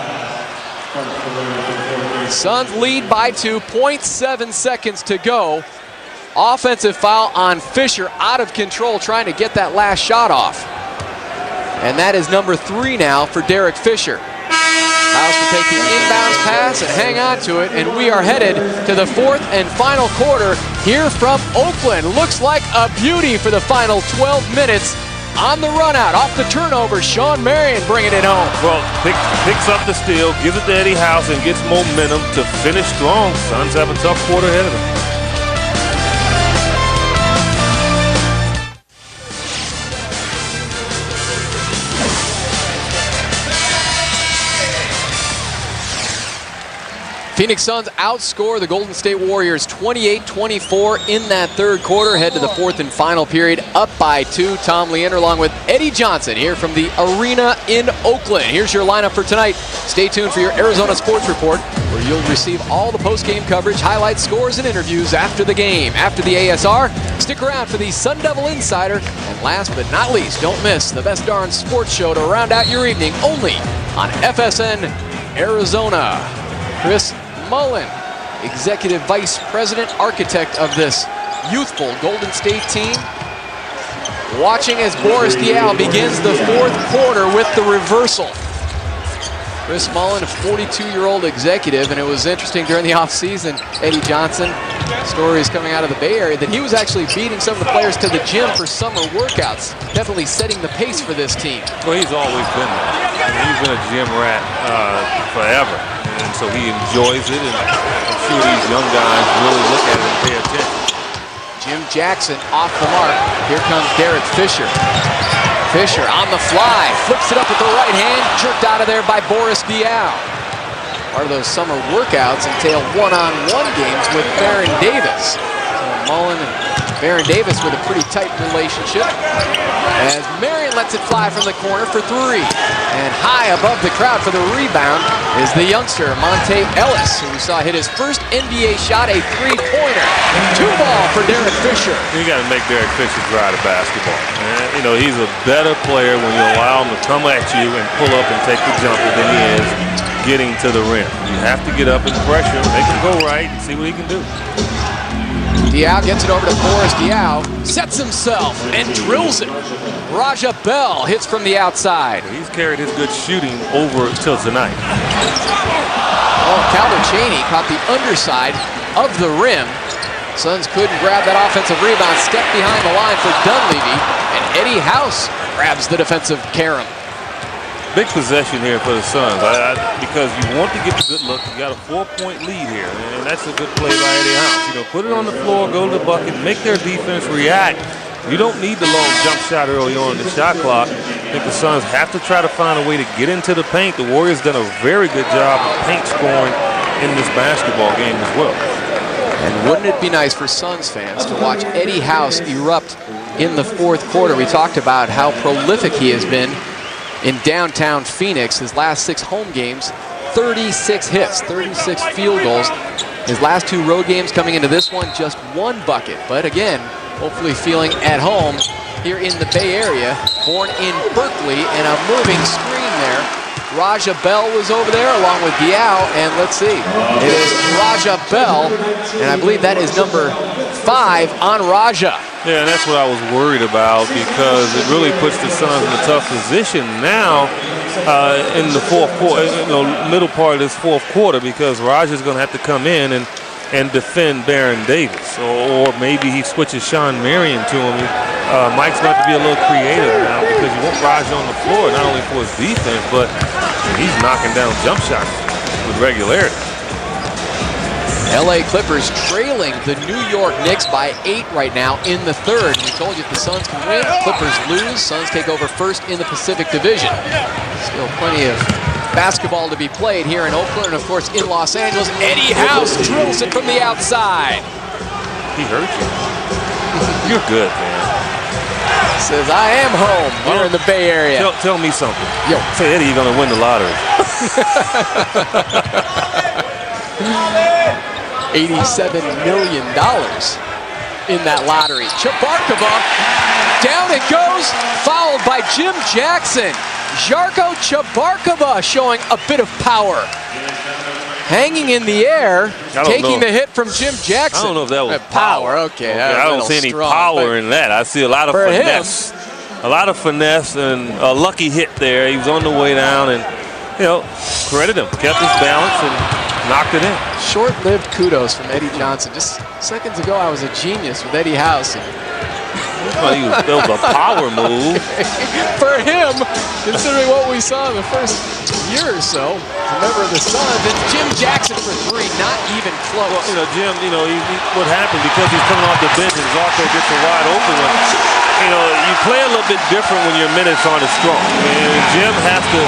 Suns lead by 2, 0.7 seconds to go. Offensive foul on Fisher, out of control, trying to get that last shot off. And that is number 3 now for Derek Fisher. House will take the inbounds pass and hang on to it, and we are headed to the 4th and final quarter here from Oakland. Looks like a beauty for the final 12 minutes. On the run out, off the turnover, Sean Marion bringing it home. Well, picks up the steal, gives it to Eddie House, and gets momentum to finish strong. Suns have a tough quarter ahead of them. Phoenix Suns outscore the Golden State Warriors 28-24 in that third quarter. Head to the 4th and final period, up by 2. Tom Leander along with Eddie Johnson here from the arena in Oakland. Here's your lineup for tonight. Stay tuned for your Arizona Sports Report, where you'll receive all the post-game coverage, highlights, scores, and interviews after the game. After the ASR, stick around for the Sun Devil Insider. And last but not least, don't miss the best darn sports show to round out your evening, only on FSN Arizona. Chris Mullin, Executive Vice President, architect of this youthful Golden State team, watching as Boris Diaw begins the 4th quarter with the reversal. Chris Mullin, a 42-year-old executive, and it was interesting during the offseason, Eddie Johnson, stories coming out of the Bay Area, that he was actually beating some of the players to the gym for summer workouts, definitely setting the pace for this team. Well, he's always been there. I mean, he's been a gym rat forever. And so he enjoys it, and I'm sure these young guys really look at it and pay attention. Jim Jackson off the mark. Here comes Derek Fisher. Fisher on the fly, flips it up with the right hand, jerked out of there by Boris Diaw. Part of those summer workouts entail one-on-one games with Baron Davis. So Mullin and Baron Davis with a pretty tight relationship. As Marion lets it fly from the corner for 3. And high above the crowd for the rebound is the youngster, Monte Ellis, who we saw hit his first NBA shot, a 3-pointer. 2-ball for Derek Fisher. You got to make Derek Fisher drive the basketball. And, you know, he's a better player when you allow him to come at you and pull up and take the jumper than he is getting to the rim. You have to get up and pressure, make him go right, and see what he can do. Diaw gets it over to Boris Diaw, sets himself and drills it. Raja Bell hits from the outside. He's carried his good shooting over till tonight. Oh, Calvin Chaney caught the underside of the rim. Suns couldn't grab that offensive rebound, stepped behind the line for Dunleavy, and Eddie House grabs the defensive carom. Big possession here for the Suns, because you want to get the good look. You got a 4-point lead here, and that's a good play by Eddie House. You know, put it on the floor, go to the bucket, make their defense react. You don't need the long jump shot early on in the shot clock. I think the Suns have to try to find a way to get into the paint. The Warriors done a very good job of paint scoring in this basketball game as well. And wouldn't it be nice for Suns fans to watch Eddie House erupt in the 4th quarter? We talked about how prolific he has been in downtown Phoenix. His last 6 home games, 36 hits, 36 field goals. His last 2 road games coming into this one, just 1 bucket. But again, hopefully feeling at home here in the Bay Area. Born in Berkeley, and a moving screen there Raja Bell was over there along with Diaw, and let's see. It is Raja Bell, and I believe that is number 5 on Raja. Yeah, and that's what I was worried about because it really puts the Suns in a tough position now in the fourth quarter, middle part of this fourth quarter, because Raja's going to have to come in and defend Baron Davis, or maybe he switches Sean Marion to him. Mike's going to have to be a little creative now because you want Raja on the floor not only for his defense, but he's knocking down jump shots with regularity. LA Clippers trailing the New York Knicks by 8 right now in the third. We told you if the Suns can win, Clippers lose. Suns take over first in the Pacific Division. Still plenty of basketball to be played here in Oakland and, of course, in Los Angeles. Eddie House drills it from the outside. He hurt you. You're good, man. Says, I am home here in the Bay Area. Tell me something. Yo. Say, Eddie, you're going to win the lottery. $87 million in that lottery. Chabarkova, down it goes, fouled by Jim Jackson. Žarko Chabarkova showing a bit of power. Hanging in the air, taking the hit from Jim Jackson. I don't know if that was power. Okay, I don't see any power in that. I see a lot of finesse. A lot of finesse and a lucky hit there. He was on the way down and, credit him. Kept his balance and knocked it in. Short-lived kudos from Eddie Johnson. Just seconds ago, I was a genius with Eddie House. That was a power move. For him, considering what we saw in the first year or so, remember the Suns, it's Jim Jackson for 3, not even close. Well, Jim, what happened because he's coming off the bench and Zarko gets a wide open one. You play a little bit different when your minutes aren't as strong. And Jim has to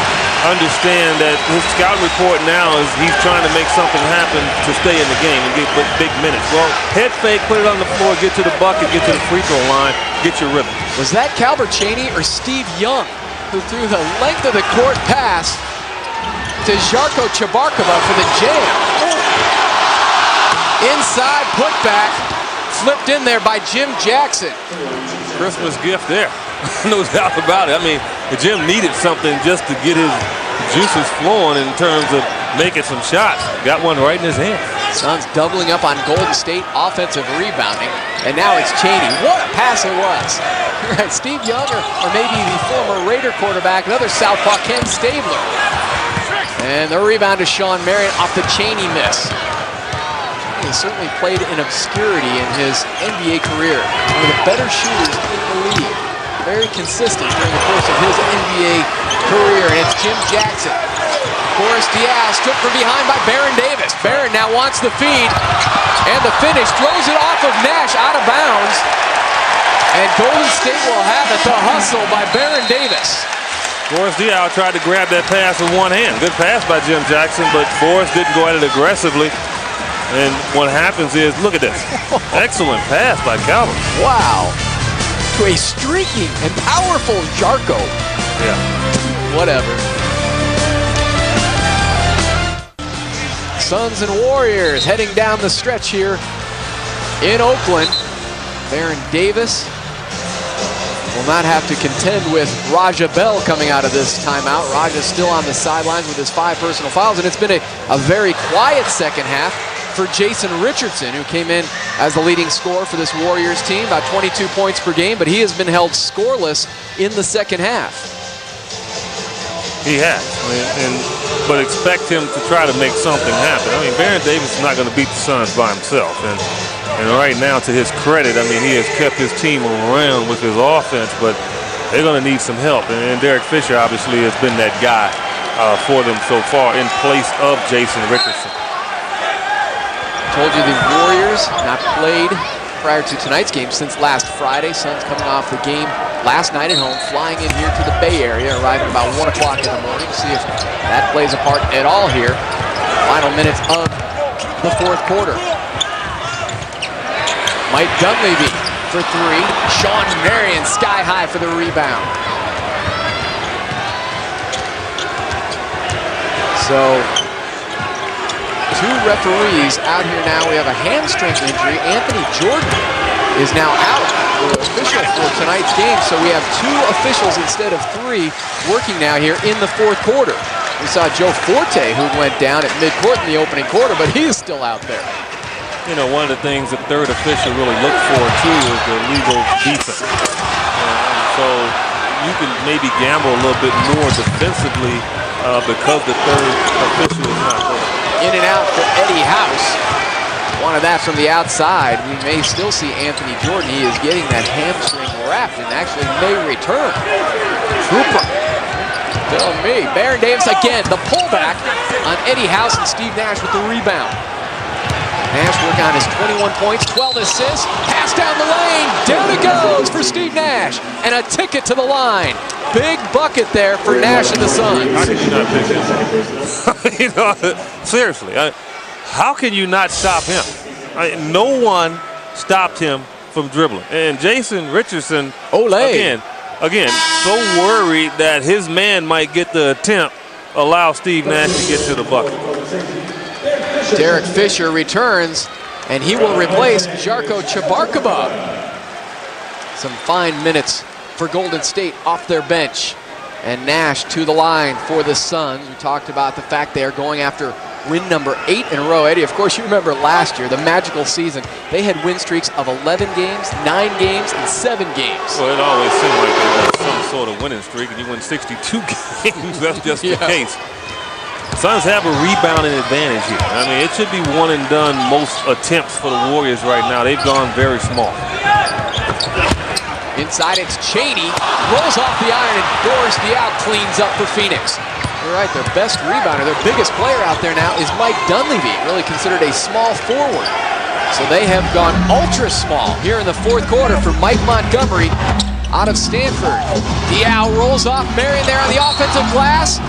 understand that his scout report now is he's trying to make something happen to stay in the game and get big minutes. Well, head fake, put it on the floor, get to the bucket, get to the free throw line, get your rhythm. Was that Calbert Chaney or Steve Young who threw the length of the court pass to Žarko Chabarkova for the jam? Inside putback, flipped in there by Jim Jackson. Christmas gift there. No doubt about it. I mean, Jim needed something just to get his juices flowing in terms of making some shots. Got one right in his hand. Suns doubling up on Golden State offensive rebounding. And now it's Chaney. What a pass it was. Right, Steve Young or maybe the former Raider quarterback, another southpaw, Ken Stabler. And the rebound to Sean Marion off the Chaney miss. He certainly played in obscurity in his NBA career. One of the better shooters in the league. Very consistent during the course of his NBA career, and it's Jim Jackson. Boris Diaw took from behind by Baron Davis. Baron now wants the feed, and the finish throws it off of Nash out of bounds. And Golden State will have it. The hustle by Baron Davis. Boris Diaw tried to grab that pass with one hand. Good pass by Jim Jackson, but Boris didn't go at it aggressively. And what happens is, look at this. Excellent pass by Calvin. Wow. To a streaky and powerful Žarko. Yeah. Whatever. Suns and Warriors heading down the stretch here in Oakland. Baron Davis will not have to contend with Raja Bell coming out of this timeout. Raja's still on the sidelines with his 5 personal fouls, and it's been a very quiet second half for Jason Richardson, who came in as the leading scorer for this Warriors team, about 22 points per game, but he has been held scoreless in the second half. He has, but expect him to try to make something happen. I mean, Baron Davis is not going to beat the Suns by himself, and right now, to his credit, I mean, he has kept his team around with his offense, but they're going to need some help, and Derek Fisher obviously has been that guy for them so far in place of Jason Richardson. Told you the Warriors not played prior to tonight's game since last Friday. Suns coming off the game last night at home, flying in here to the Bay Area, arriving about 1 o'clock in the morning. See if that plays a part at all here. Final minutes of the fourth quarter. Mike Dunleavy for 3. Sean Marion sky high for the rebound. So 2 referees out here now. We have a hamstring injury. Anthony Jordan is now out, the official for tonight's game. So we have 2 officials instead of 3 working now here in the fourth quarter. We saw Joe Forte, who went down at midcourt in the opening quarter, but he is still out there. You know, one of the things the third official really looks for, too, is the legal defense. So you can maybe gamble a little bit more defensively because the third official is not there. In and out for Eddie House. Wanted that from the outside. We may still see Anthony Jordan. He is getting that hamstring wrapped and actually may return. Trooper. Tell me. Baron Davis again. The pullback on Eddie House and Steve Nash with the rebound. Nash working on his 21 points, 12 assists. Pass down the lane. Down it goes for Steve Nash. And a ticket to the line. Big bucket there for Nash and the Suns. How can you not pick this? You know, seriously. How can you not stop him? No one stopped him from dribbling. And Jason Richardson, again, so worried that his man might get the attempt, allow Steve Nash to get to the bucket. Derek Fisher returns, and he will replace Žarko Čebarkova. Some fine minutes for Golden State off their bench. And Nash to the line for the Suns. We talked about the fact they are going after win number 8 in a row. Eddie, of course, you remember last year, the magical season. They had win streaks of 11 games, 9 games, and 7 games. Well, it always seemed like they had some sort of winning streak, and you win 62 games. That's just the case. Suns have a rebounding advantage here. I mean, it should be one and done most attempts for the Warriors right now. They've gone very small. Inside, it's Chaney. Rolls off the iron, and Boris Diaw cleans up for Phoenix. You're right, their best rebounder, their biggest player out there now is Mike Dunleavy, really considered a small forward. So they have gone ultra small here in the fourth quarter for Mike Montgomery out of Stanford. Diaw rolls off Marion there on the offensive glass.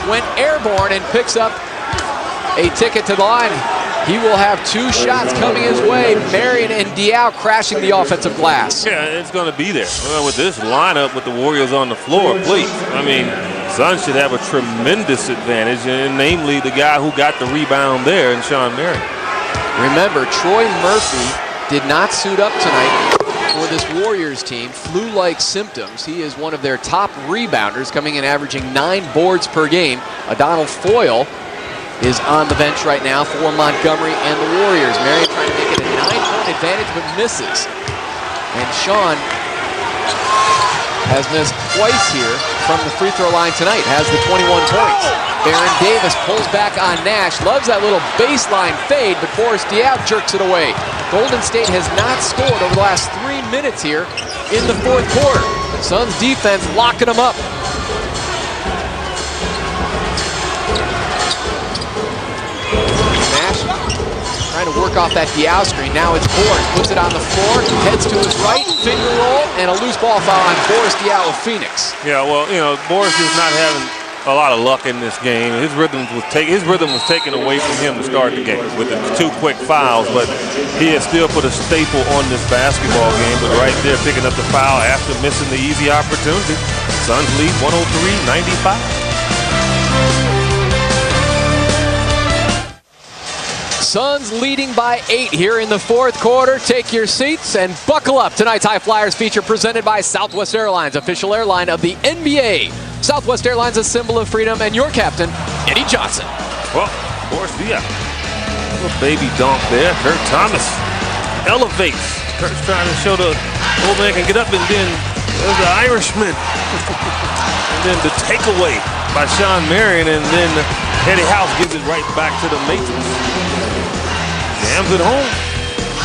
Went airborne and picks up a ticket to the line. He will have 2 shots coming his way. Marion and Diaw crashing the offensive glass. Yeah, it's going to be there. Well, with this lineup with the Warriors on the floor, please. I mean, Suns should have a tremendous advantage, and namely the guy who got the rebound there, and Shawn Marion. Remember, Troy Murphy did not suit up tonight for this Warriors team. Flu-like symptoms. He is one of their top rebounders, coming in averaging 9 boards per game. Donald Foyle is on the bench right now for Montgomery and the Warriors. Marion trying to make it a 9-point advantage, but misses. And Shawn has missed twice here from the free throw line tonight, has the 21 points. Baron Davis pulls back on Nash, loves that little baseline fade, but Boris Diaw jerks it away. Golden State has not scored over the last 3 minutes here in the fourth quarter. Suns defense locking them up. Nash trying to work off that Diaw screen. Now it's Boris, puts it on the floor, heads to his right, finger roll, and a loose ball foul on Boris Diaw of Phoenix. Yeah, well, you know, Boris is not having a lot of luck in this game. His rhythm was taken away from him to start the game with the 2 quick fouls, but he has still put a staple on this basketball game. But right there, picking up the foul after missing the easy opportunity. Suns lead 103-95. Suns leading by 8 here in the fourth quarter. Take your seats and buckle up. Tonight's High Flyers feature presented by Southwest Airlines, official airline of the NBA. Southwest Airlines, a symbol of freedom, and your captain, Eddie Johnson. Well, Boris Diaw. Little baby dunk there. Kurt Thomas elevates. Kurt's trying to show the old man can get up, and then there's the Irishman. And then the takeaway by Shawn Marion, and then Eddie House gives it right back to the Matrix. Jams it home.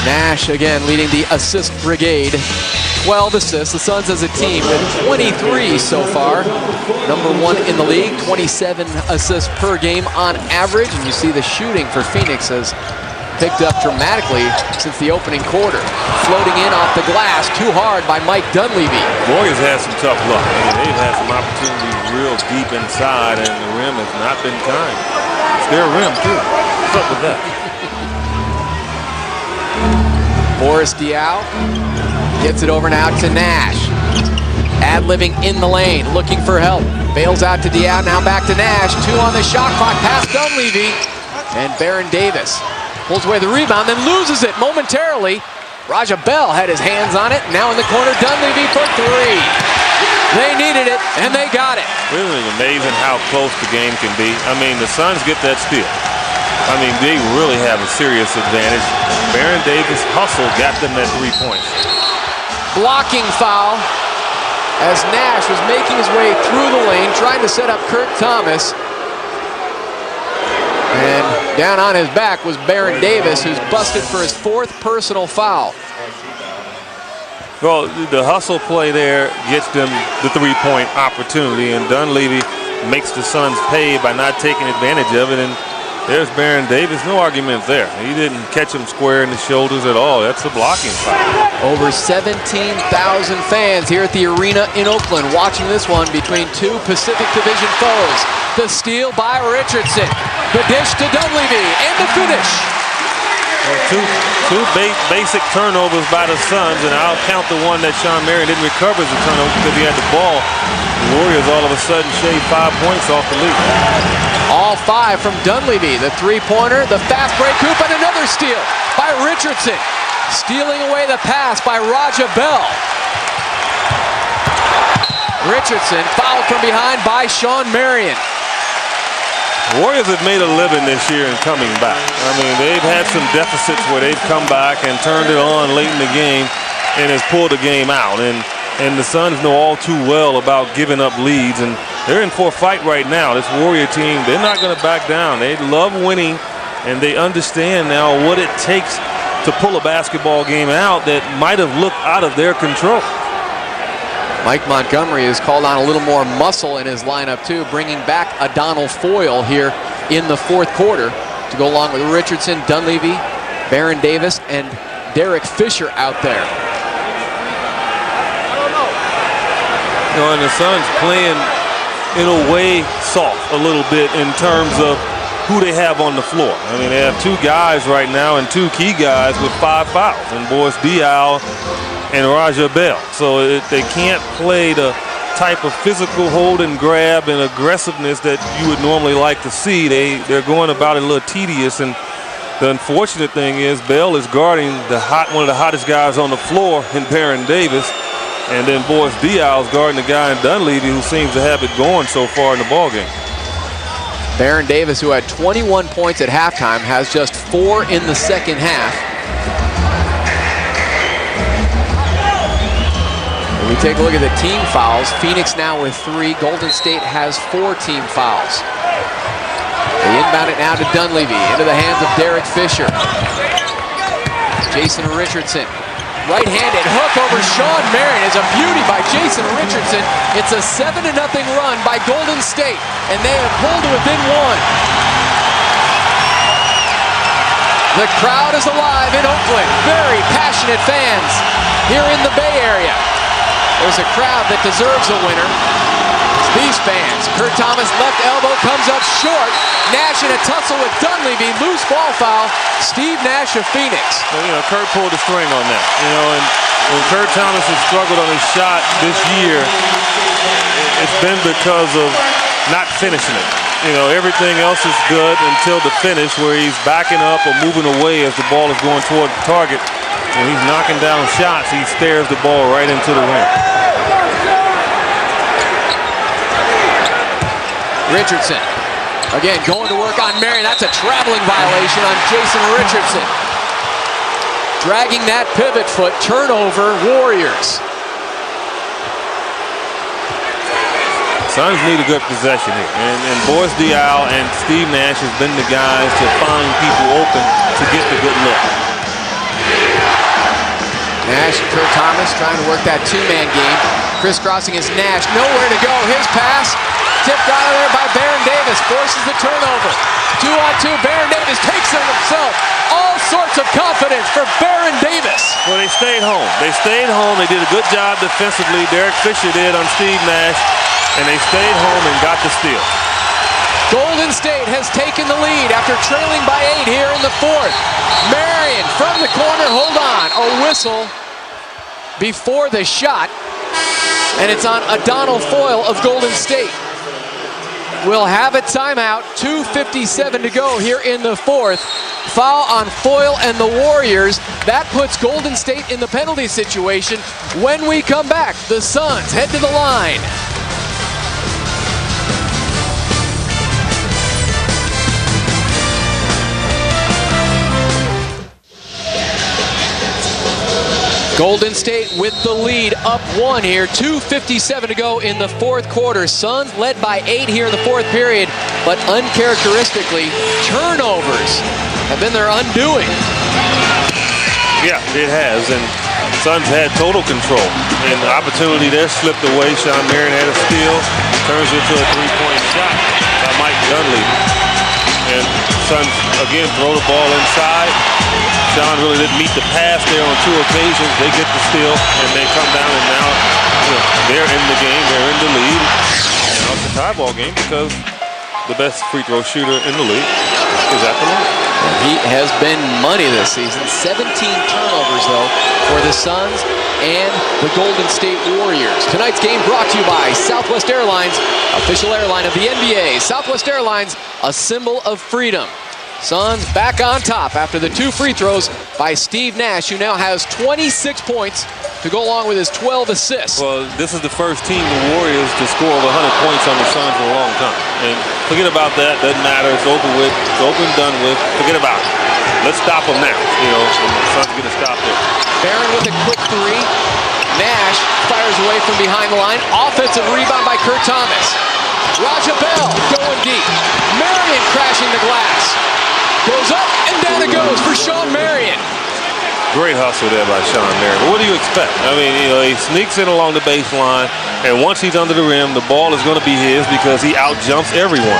Nash again leading the assist brigade. 12 assists. The Suns as a team with 23 so far. Number 1 in the league. 27 assists per game on average. And you see the shooting for Phoenix has picked up dramatically since the opening quarter. Floating in off the glass, too hard by Mike Dunleavy. Warriors had some tough luck. I mean, they've had some opportunities real deep inside, and the rim has not been kind. It's their rim, too. What's up with that? Boris Diaw gets it over now to Nash. Ad-libbing in the lane, looking for help. Bails out to Diaw, now back to Nash. 2 on the shot clock, past Dunleavy. And Baron Davis pulls away the rebound, then loses it momentarily. Raja Bell had his hands on it. Now in the corner, Dunleavy for 3. They needed it, and they got it. Really amazing how close the game can be. I mean, the Suns get that steal. I mean, they really have a serious advantage. Baron Davis hustle got them that 3 points. Blocking foul as Nash was making his way through the lane, trying to set up Kurt Thomas. And down on his back was Baron Davis, who's busted for his 4th personal foul. Well, the hustle play there gets them the 3-point opportunity, and Dunleavy makes the Suns pay by not taking advantage of it. And there's Baron Davis, no argument there. He didn't catch him square in the shoulders at all. That's a blocking foul. Over 17,000 fans here at the arena in Oakland watching this one between two Pacific Division foes. The steal by Richardson. The dish to Dunleavy, and the finish. Well, two basic turnovers by the Suns, and I'll count the one that Sean Marion didn't recover as a turnover because he had the ball. The Warriors all of a sudden shaved 5 points off the lead. All 5 from Dunleavy. The 3-pointer, the fast break hoop, and another steal by Richardson. Stealing away the pass by Raja Bell. Richardson fouled from behind by Sean Marion. Warriors have made a living this year in coming back. I mean, they've had some deficits where they've come back and turned it on late in the game and has pulled the game out. And the Suns know all too well about giving up leads, and they're in for a fight right now. This Warrior team, they're not going to back down. They love winning, and they understand now what it takes to pull a basketball game out that might have looked out of their control. Mike Montgomery has called on a little more muscle in his lineup too, bringing back O'Donnell Foyle here in the 4th quarter to go along with Richardson, Dunleavy, Baron Davis, and Derek Fisher out there. You know, and the Suns playing in a way soft a little bit in terms of who they have on the floor. I mean, they have 2 guys right now and 2 key guys with 5 fouls, and Boris Diaw and Raja Bell. So they can't play the type of physical hold and grab and aggressiveness that you would normally like to see. They're going about it a little tedious, and the unfortunate thing is Bell is guarding one of the hottest guys on the floor in Baron Davis, and then Boris Diaw is guarding the guy in Dunleavy who seems to have it going so far in the ballgame. Baron Davis, who had 21 points at halftime, has just 4 in the second half. We take a look at the team fouls. Phoenix now with 3. Golden State has 4 team fouls. They inbound it now to Dunleavy, into the hands of Derek Fisher. Jason Richardson, right-handed hook over Sean Marion is a beauty by Jason Richardson. It's a 7-0 run by Golden State, and they have pulled to within 1. The crowd is alive in Oakland. Very passionate fans here in the Bay Area. There's a crowd that deserves a winner. It's these fans. Kurt Thomas left elbow comes up short. Nash in a tussle with Dunleavy. Loose ball foul. Steve Nash of Phoenix. Well, you know, Kurt pulled the string on that. You know, and when Kurt Thomas has struggled on his shot this year, it's been because of not finishing it. You know, everything else is good until the finish where he's backing up or moving away as the ball is going toward the target. When he's knocking down shots, he stares the ball right into the rim. Richardson, again, going to work on Marion. That's a traveling violation on Jason Richardson. Dragging that pivot foot, turnover, Warriors. Suns need a good possession here. And Boris Diaw and Steve Nash has been the guys to find people open to get the good look. Nash and Kurt Thomas trying to work that 2-man game. Crisscrossing is Nash, nowhere to go. His pass tipped out of there by Baron Davis, forces the turnover. 2-on-2, Baron Davis takes it himself. All sorts of confidence for Baron Davis. Well, they stayed home. They stayed home. They did a good job defensively. Derek Fisher did on Steve Nash, and they stayed home and got the steal. Golden State has taken the lead after trailing by 8 here in the 4th. Marion from the corner, hold on, a whistle before the shot, and it's on O'Donnell Foyle of Golden State. will have a timeout. 2:57 to go here in the fourth. Foul on Foyle and the Warriors. That puts Golden State in the penalty situation. When we come back, the Suns head to the line. Golden State with the lead, up 1 here. 2:57 to go in the fourth quarter. Suns led by 8 here in the fourth period, but uncharacteristically, turnovers have been their undoing. Yeah, it has, and Suns had total control. And the opportunity there slipped away. Sean Marion had a steal, turns into a three-point shot by Mike Dunleavy. And Suns again throw the ball inside. Sean really didn't meet the pass there on 2 occasions. They get the steal and they come down, and now they're in the game. They're in the lead. Now it's a tie ball game because the best free throw shooter in the league is at the line. He has been money this season. 17 turnovers, though, for the Suns and the Golden State Warriors. Tonight's game brought to you by Southwest Airlines, official airline of the NBA. Southwest Airlines, a symbol of freedom. Suns back on top after the 2 free throws by Steve Nash, who now has 26 points to go along with his 12 assists. Well, this is the first team, the Warriors, to score over 100 points on the Suns in a long time. And forget about that. Doesn't matter. It's over with. It's over and done with. Forget about it. Let's stop them now. And the Suns are going to stop it. Barron with a quick 3. Nash fires away from behind the line. Offensive rebound by Kurt Thomas. Raja Bell going deep. Marion crashing the glass. Goes up and down it goes for Sean Marion. Great hustle there by Sean Marion. But what do you expect? I mean, he sneaks in along the baseline, and once he's under the rim, the ball is going to be his because he outjumps everyone.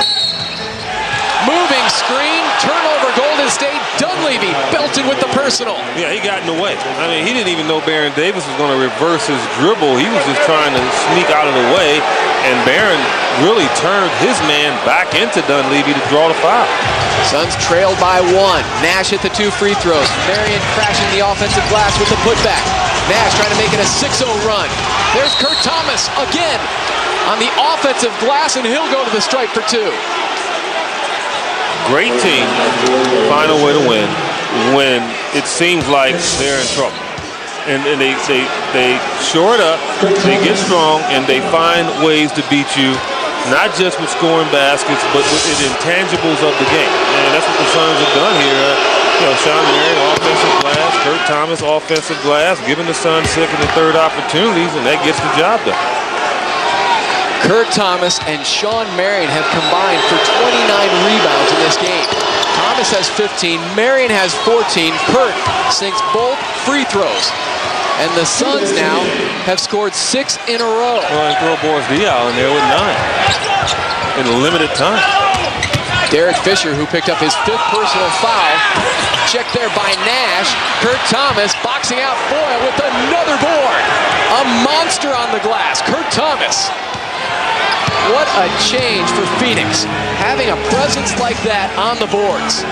Moving screen, turnover Golden State. Dunleavy belted with the personal. Yeah, he got in the way. I mean, he didn't even know Baron Davis was going to reverse his dribble. He was just trying to sneak out of the way, and Baron really turned his man back into Dunleavy to draw the foul. Suns trailed by 1. Nash hit the 2 free throws. Marion crashing the offensive glass with the putback. Nash trying to make it a 6-0 run. There's Kurt Thomas again on the offensive glass, and he'll go to the stripe for 2. Great team find a way to win when it seems like they're in trouble. And they shore it up, they get strong, and they find ways to beat you, not just with scoring baskets, but with the intangibles of the game. And that's what the Suns have done here. Sean Marion, offensive glass, Kurt Thomas, offensive glass, giving the Suns second and third opportunities, and that gets the job done. Kurt Thomas and Sean Marion have combined for 29 rebounds in this game. Thomas has 15, Marion has 14. Kurt sinks both free throws. And the Suns now have scored 6 in a row. Well, and throw Boris Diaw in there with 9 in a limited time. Derek Fisher, who picked up his 5th personal foul. Checked there by Nash. Kurt Thomas boxing out Foyle with another board. A monster on the glass. Kurt Thomas. What a change for Phoenix, having a presence like that on the boards.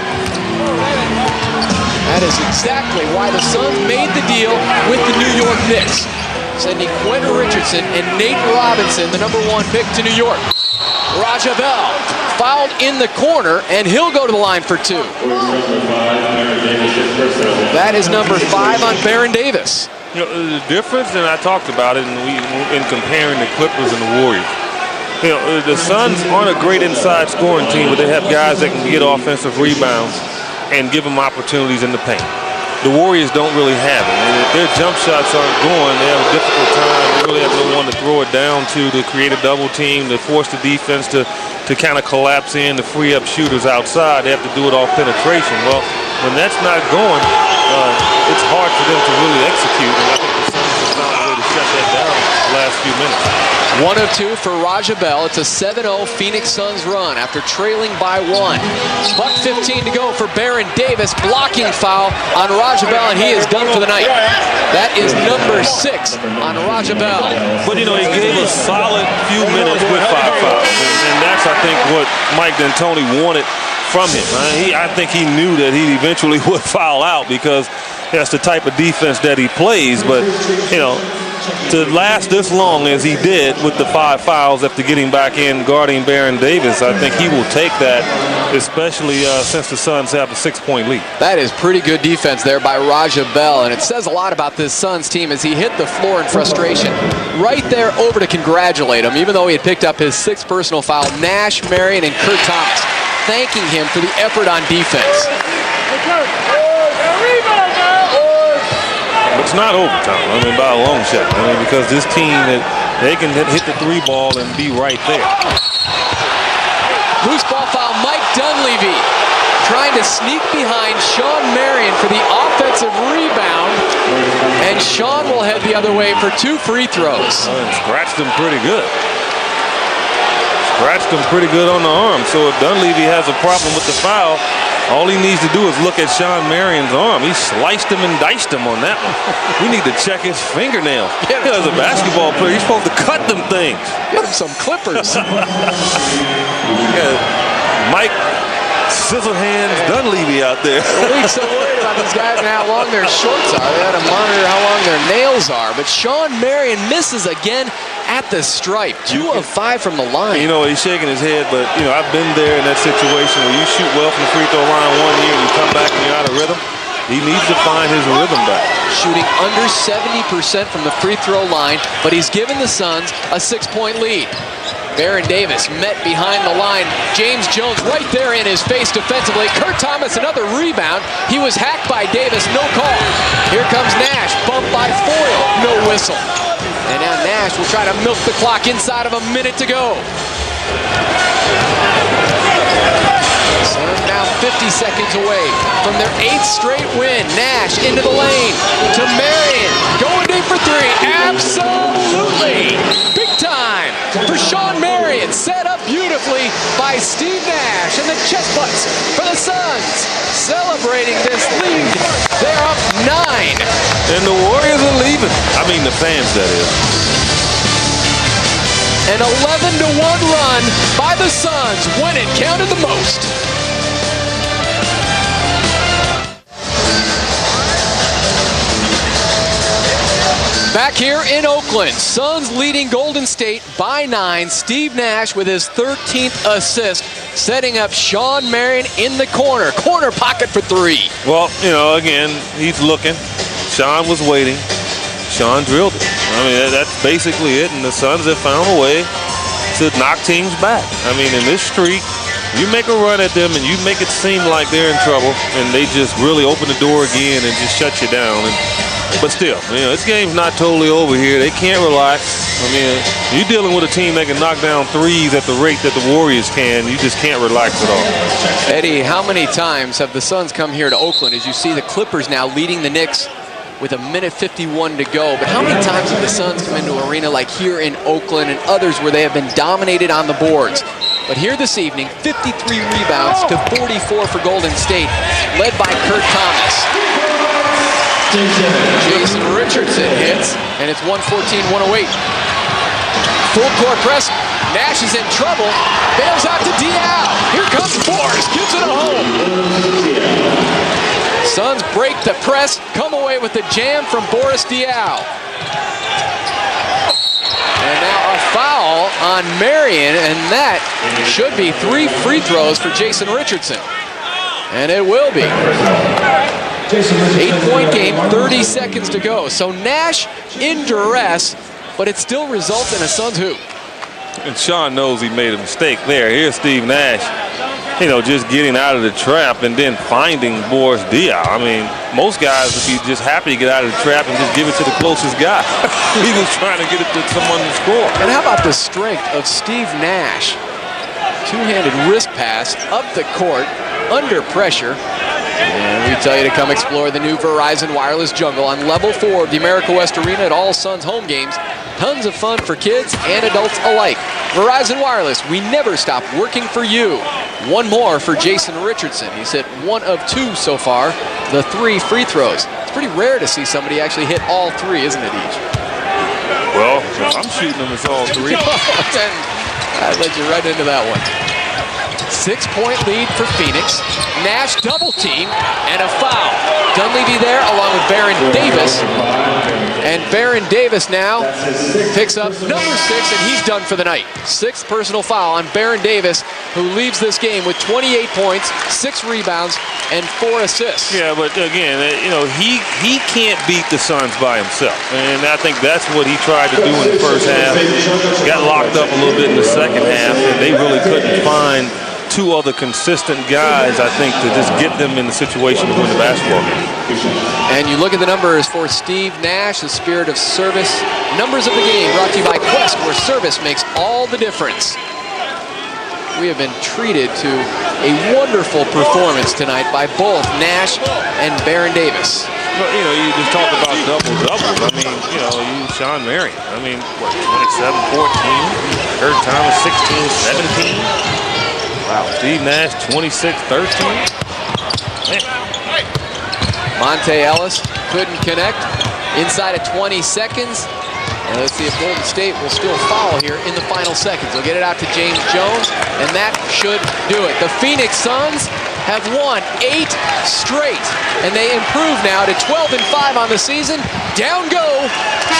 That is exactly why the Suns made the deal with the New York Knicks, sending Quentin Richardson and Nate Robinson, the #1 pick, to New York. Raja Bell fouled in the corner, and he'll go to the line for 2. That is number 5 on Baron Davis. The difference, and I talked about it in comparing the Clippers and the Warriors. The Suns aren't a great inside scoring team, but they have guys that can get offensive rebounds and give them opportunities in the paint. The Warriors don't really have it. And if their jump shots aren't going, they have a difficult time. They really have no one to throw it down to create a double team, to force the defense to kind of collapse in, to free up shooters outside. They have to do it off penetration. Well, when that's not going, it's hard for them to really execute. And I think the Suns have found a way to shut that down the last few minutes. 1 of 2 for Raja Bell. It's a 7-0 Phoenix Suns run after trailing by 1. Buck 15 to go for Baron Davis. Blocking foul on Raja Bell, and he is done for the night. That is number 6 on Raja Bell. But, he gave a solid few minutes with 5 fouls. And that's, I think, what Mike D'Antoni wanted from him. I think he knew that he eventually would foul out because that's the type of defense that he plays. But, to last this long as he did with the 5 fouls after getting back in guarding Baron Davis, I think he will take that, especially since the Suns have a 6-point lead. That is pretty good defense there by Raja Bell, and it says a lot about this Suns team as he hit the floor in frustration. Right there over to congratulate him, even though he had picked up his 6th personal foul. Nash, Marion, and Kurt Thomas thanking him for the effort on defense. It's not overtime, I mean, by a long shot. I mean, because this team, they can hit the 3 ball and be right there. Loose ball foul, Mike Dunleavy trying to sneak behind Sean Marion for the offensive rebound, and Sean will head the other way for 2 free throws. And scratched him pretty good. Scratched him pretty good on the arm. So if Dunleavy has a problem with the foul, all he needs to do is look at Sean Marion's arm. He sliced him and diced him on that one. We need to check his fingernail. As a basketball player, he's supposed to cut them things. Get him some clippers. Mike Sizzle Hands Dunleavy out there. The league's so worried about these guys and how long their shorts are. They had to monitor how long their nails are. But Sean Marion misses again at the stripe. 2 of 5 from the line. You know, he's shaking his head, but, you know, I've been there in that situation where you shoot well from the free throw line one year and you come back and you're out of rhythm. He needs to find his rhythm back. Shooting under 70% from the free throw line, but he's given the Suns a 6-point lead. Baron Davis met behind the line. James Jones right there in his face defensively. Kurt Thomas, another rebound. He was hacked by Davis, no call. Here comes Nash, bumped by Foyle, no whistle. And now Nash will try to milk the clock inside of a minute to go. Suns now 50 seconds away from their 8th straight win. Nash into the lane to Marion. Going deep for 3. Absolutely. Big time for Sean Marion. Set up beautifully by Steve Nash. And the chest butts for the Suns. Celebrating this lead. They're up 9. And the Warriors are leaving. I mean, the fans, that is. An 11-1 run by the Suns when it counted the most. Back here in Oakland, Suns leading Golden State by 9. Steve Nash with his 13th assist, setting up Sean Marion in the corner. Corner pocket for 3. Well, you know, again, he's looking. Sean was waiting. Sean drilled it. I mean, that's basically it, and the Suns have found a way to knock teams back. I mean, in this streak, you make a run at them and you make it seem like they're in trouble, and they just really open the door again and just shut you down. But still, you know, this game's not totally over here. They can't relax. I mean, you're dealing with a team that can knock down 3s at the rate that the Warriors can. You just can't relax at all. Eddie, how many times have the Suns come here to Oakland as you see the Clippers now leading the Knicks with a minute 51 to go? But how many times have the Suns come into an arena like here in Oakland and others where they have been dominated on the boards? But here this evening, 53 rebounds to 44 for Golden State, led by Kurt Thomas. Jason Richardson hits, and it's 114-108. Full court press. Nash is in trouble. Bails out to Diaw. Here comes Forrest. Gives it a home. Suns break the press. Come away with the jam from Boris Diaw. And now a foul on Marion, and that should be 3 free throws for Jason Richardson. And it will be. 8-point game, 30 seconds to go. So Nash in duress, but it still results in a Suns hoop. And Sean knows he made a mistake there. Here's Steve Nash, you know, just getting out of the trap and then finding Boris Diaw. I mean, most guys would be just happy to get out of the trap and just give it to the closest guy. He was trying to get it to someone to score. And how about the strength of Steve Nash? Two-handed wrist pass up the court, under pressure. And we tell you to come explore the new Verizon Wireless Jungle on level 4 of the America West Arena at all Suns home games. Tons of fun for kids and adults alike. Verizon Wireless, we never stop working for you. One more for Jason Richardson. He's hit 1 of 2 so far, the 3 free throws. It's pretty rare to see somebody actually hit all 3, isn't it, Each? Well, if I'm shooting them, it's all 3. I led you right into that one. 6-point lead for Phoenix. Nash double team and a foul. Dunleavy there along with Baron Davis. And Baron Davis now picks up number 6, and he's done for the night. 6th personal foul on Baron Davis, who leaves this game with 28 points, 6 rebounds, and 4 assists. Yeah, but again, he can't beat the Suns by himself. And I think that's what he tried to do in the first half. Got locked up a little bit in the second half, and they really couldn't find 2 other consistent guys, I think, to just get them in the situation to win the basketball game. And you look at the numbers for Steve Nash, the spirit of service. Numbers of the game brought to you by Quest, where service makes all the difference. We have been treated to a wonderful performance tonight by both Nash and Baron Davis. Well, you just talk about double-doubles. I mean, you Sean Marion. I mean, what, 27-14? Kurt Thomas, 16-17. Wow. Steve Nash, 26-13. Monte Ellis couldn't connect inside of 20 seconds. And let's see if Golden State will still foul here in the final seconds. They'll get it out to James Jones, and that should do it. The Phoenix Suns have won 8 straight, and they improve now to 12-5 on the season. Down go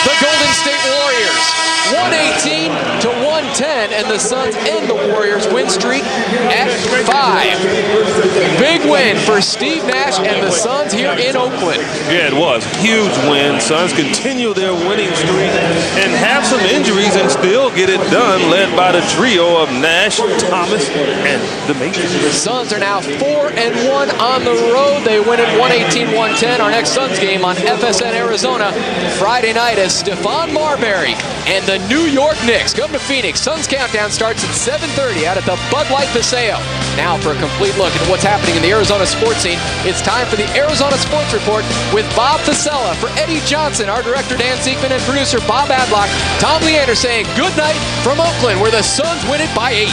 the Golden State Warriors. 118-110, and the Suns end the Warriors' win streak at 5. Big win for Steve Nash and the Suns here in Oakland. Yeah, it was. Huge win. Suns continue their winning streak and have some injuries and still get it done, led by the trio of Nash, Thomas, and the Matrix. The Suns are now 4-1 on the road. They win at 118-110. Our next Suns game on FSN Arizona Friday night as Stephon Marbury and the New York Knicks come to Phoenix. Suns countdown starts at 7:30 out at the Bud Light Paseo. Now for a complete look at what's happening in the Arizona sports scene, it's time for the Arizona Sports Report with Bob Fasella. For Eddie Johnson, our director Dan Siegman, and producer Bob Adlock, Tom Leander saying good night from Oakland, where the Suns win it by 8.